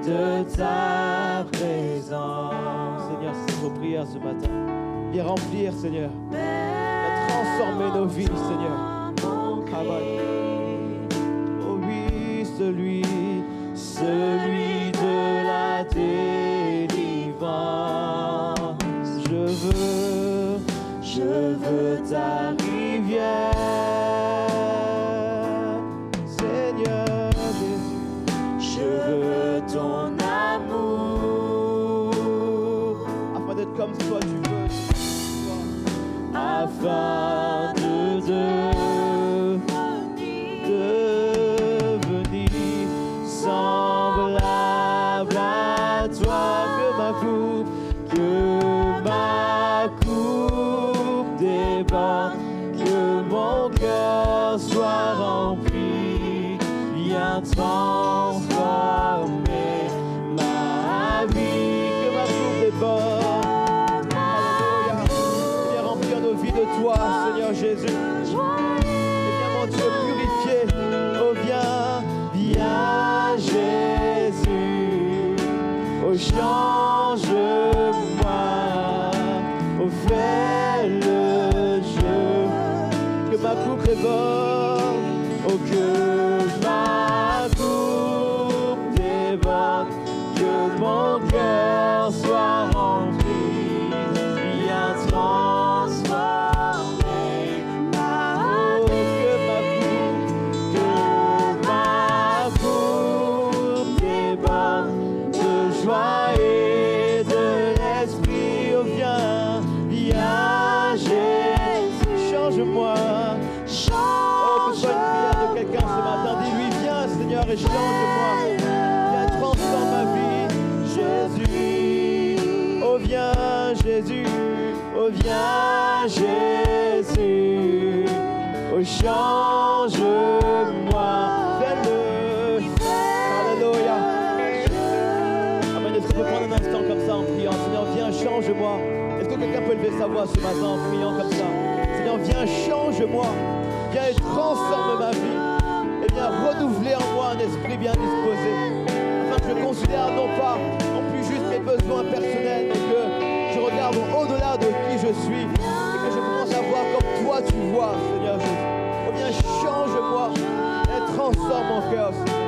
de ta présence. Seigneur, c'est nos prières ce matin. Les remplir, Seigneur. Et transformer nos vies, Seigneur. Amen. Oh oui, celui de la délivrance. Je veux ta rivière, Seigneur Jésus. Je veux ton amour, afin d'être comme toi tu veux, afin de devenir semblable à toi. Que ma coupe déborde, que mon cœur soit rempli, viens transformer ma vie. Que ma coupe déborde, alléluia. Viens remplir nos vies de toi, Seigneur Jésus. Et viens, mon Dieu, change-moi, oh fais le jeu, que ma coupe déborde, oh que ma coupe déborde, que mon cœur soit rempli, bien transformé. Oh que ma coupe déborde de joie et de l'esprit. Oh viens, viens Jésus, change-moi. Oh, que ce soit une prière de quelqu'un ce matin, dis-lui viens Seigneur et change-moi. Viens transforme ma vie, Jésus. Oh viens Jésus, oh viens Jésus. Oh change-moi, fais-le. Alléluia. Amen. Est-ce qu'on peut prendre un instant comme ça en priant? Seigneur, viens, change-moi. Est-ce que quelqu'un peut lever sa voix ce matin en priant comme ça? Seigneur, viens, change-moi. Viens et transforme ma vie. Et viens renouveler en moi un esprit bien disposé. Afin que je considère non plus juste mes besoins personnels, mais que je regarde au-delà de qui je suis. Et que je commence à voir comme toi tu vois, Seigneur Jésus. Oh viens, change-moi. Et transforme mon cœur, Seigneur.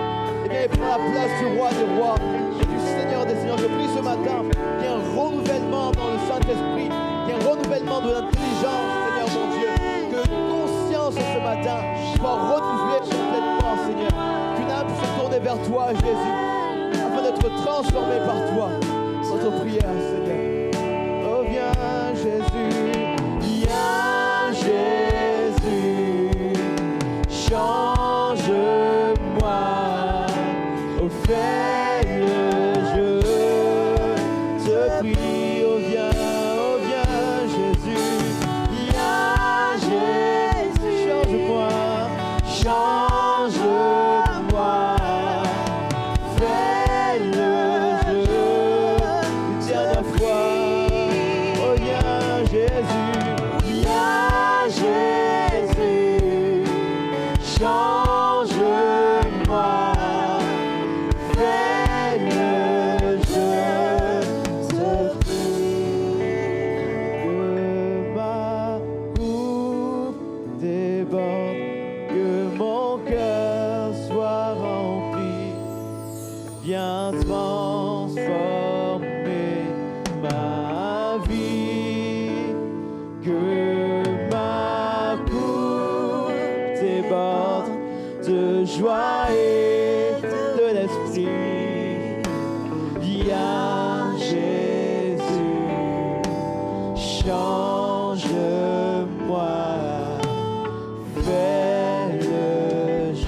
Et viens, prends la place du roi des rois et du Seigneur des seigneurs. Je prie ce matin qu'il y ait un renouvellement dans le Saint-Esprit, qu'il y ait un renouvellement de l'intelligence, Seigneur mon Dieu. Que conscience ce matin soit renouvelée complètement, Seigneur. Qu'une âme puisse se tourner vers toi, Jésus, afin d'être transformée par toi. Notre prière, Seigneur. Oh viens, Jésus, viens, Jésus, change-moi. Oh, fais le jeu, te prie, oh viens, Jésus, change-moi, change-moi, fais le jeu, une dernière fois, oh viens, Jésus, change-moi. Viens transformer ma vie, que ma coupe déborde de joie et de l'esprit. Viens Jésus, change-moi, fais le jeu.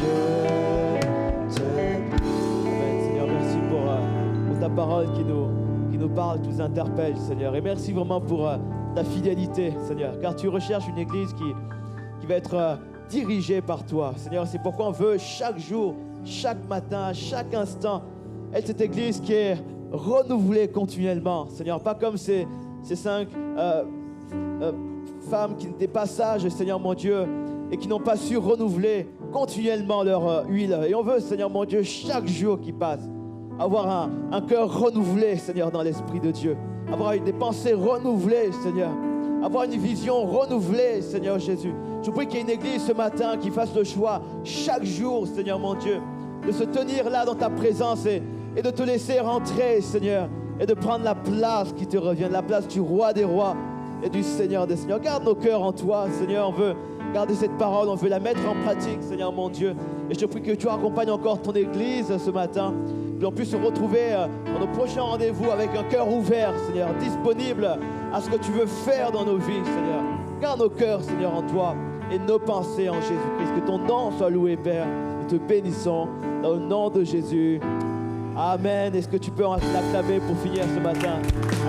Ta parole qui nous parle, qui nous interpelle, Seigneur. Et merci vraiment pour ta fidélité, Seigneur. Car tu recherches une église qui va être dirigée par toi, Seigneur. C'est pourquoi on veut chaque jour, chaque matin, chaque instant, être cette église qui est renouvelée continuellement, Seigneur. Pas comme ces 5 femmes qui n'étaient pas sages, Seigneur mon Dieu, et qui n'ont pas su renouveler continuellement leur huile. Et on veut, Seigneur mon Dieu, chaque jour qui passe, avoir un cœur renouvelé, Seigneur, dans l'Esprit de Dieu. Avoir des pensées renouvelées, Seigneur. Avoir une vision renouvelée, Seigneur Jésus. Je prie qu'il y ait une église ce matin qui fasse le choix chaque jour, Seigneur mon Dieu, de se tenir là dans ta présence et de te laisser rentrer, Seigneur, et de prendre la place qui te revient, la place du roi des rois et du Seigneur des seigneurs. Garde nos cœurs en toi, Seigneur. On veut garder cette parole, on veut la mettre en pratique, Seigneur mon Dieu. Et je te prie que tu accompagnes encore ton église ce matin. Que l'on puisse se retrouver dans nos prochains rendez-vous avec un cœur ouvert, Seigneur, disponible à ce que tu veux faire dans nos vies, Seigneur. Garde nos cœurs, Seigneur, en toi et nos pensées en Jésus-Christ. Que ton nom soit loué, Père. Nous te bénissons dans le nom de Jésus. Amen. Est-ce que tu peux l'acclamer pour finir ce matin?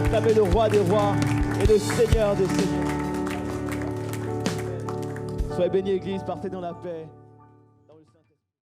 Acclamer le roi des rois et le Seigneur des seigneurs. Soyez bénis, Église. Partez dans la paix.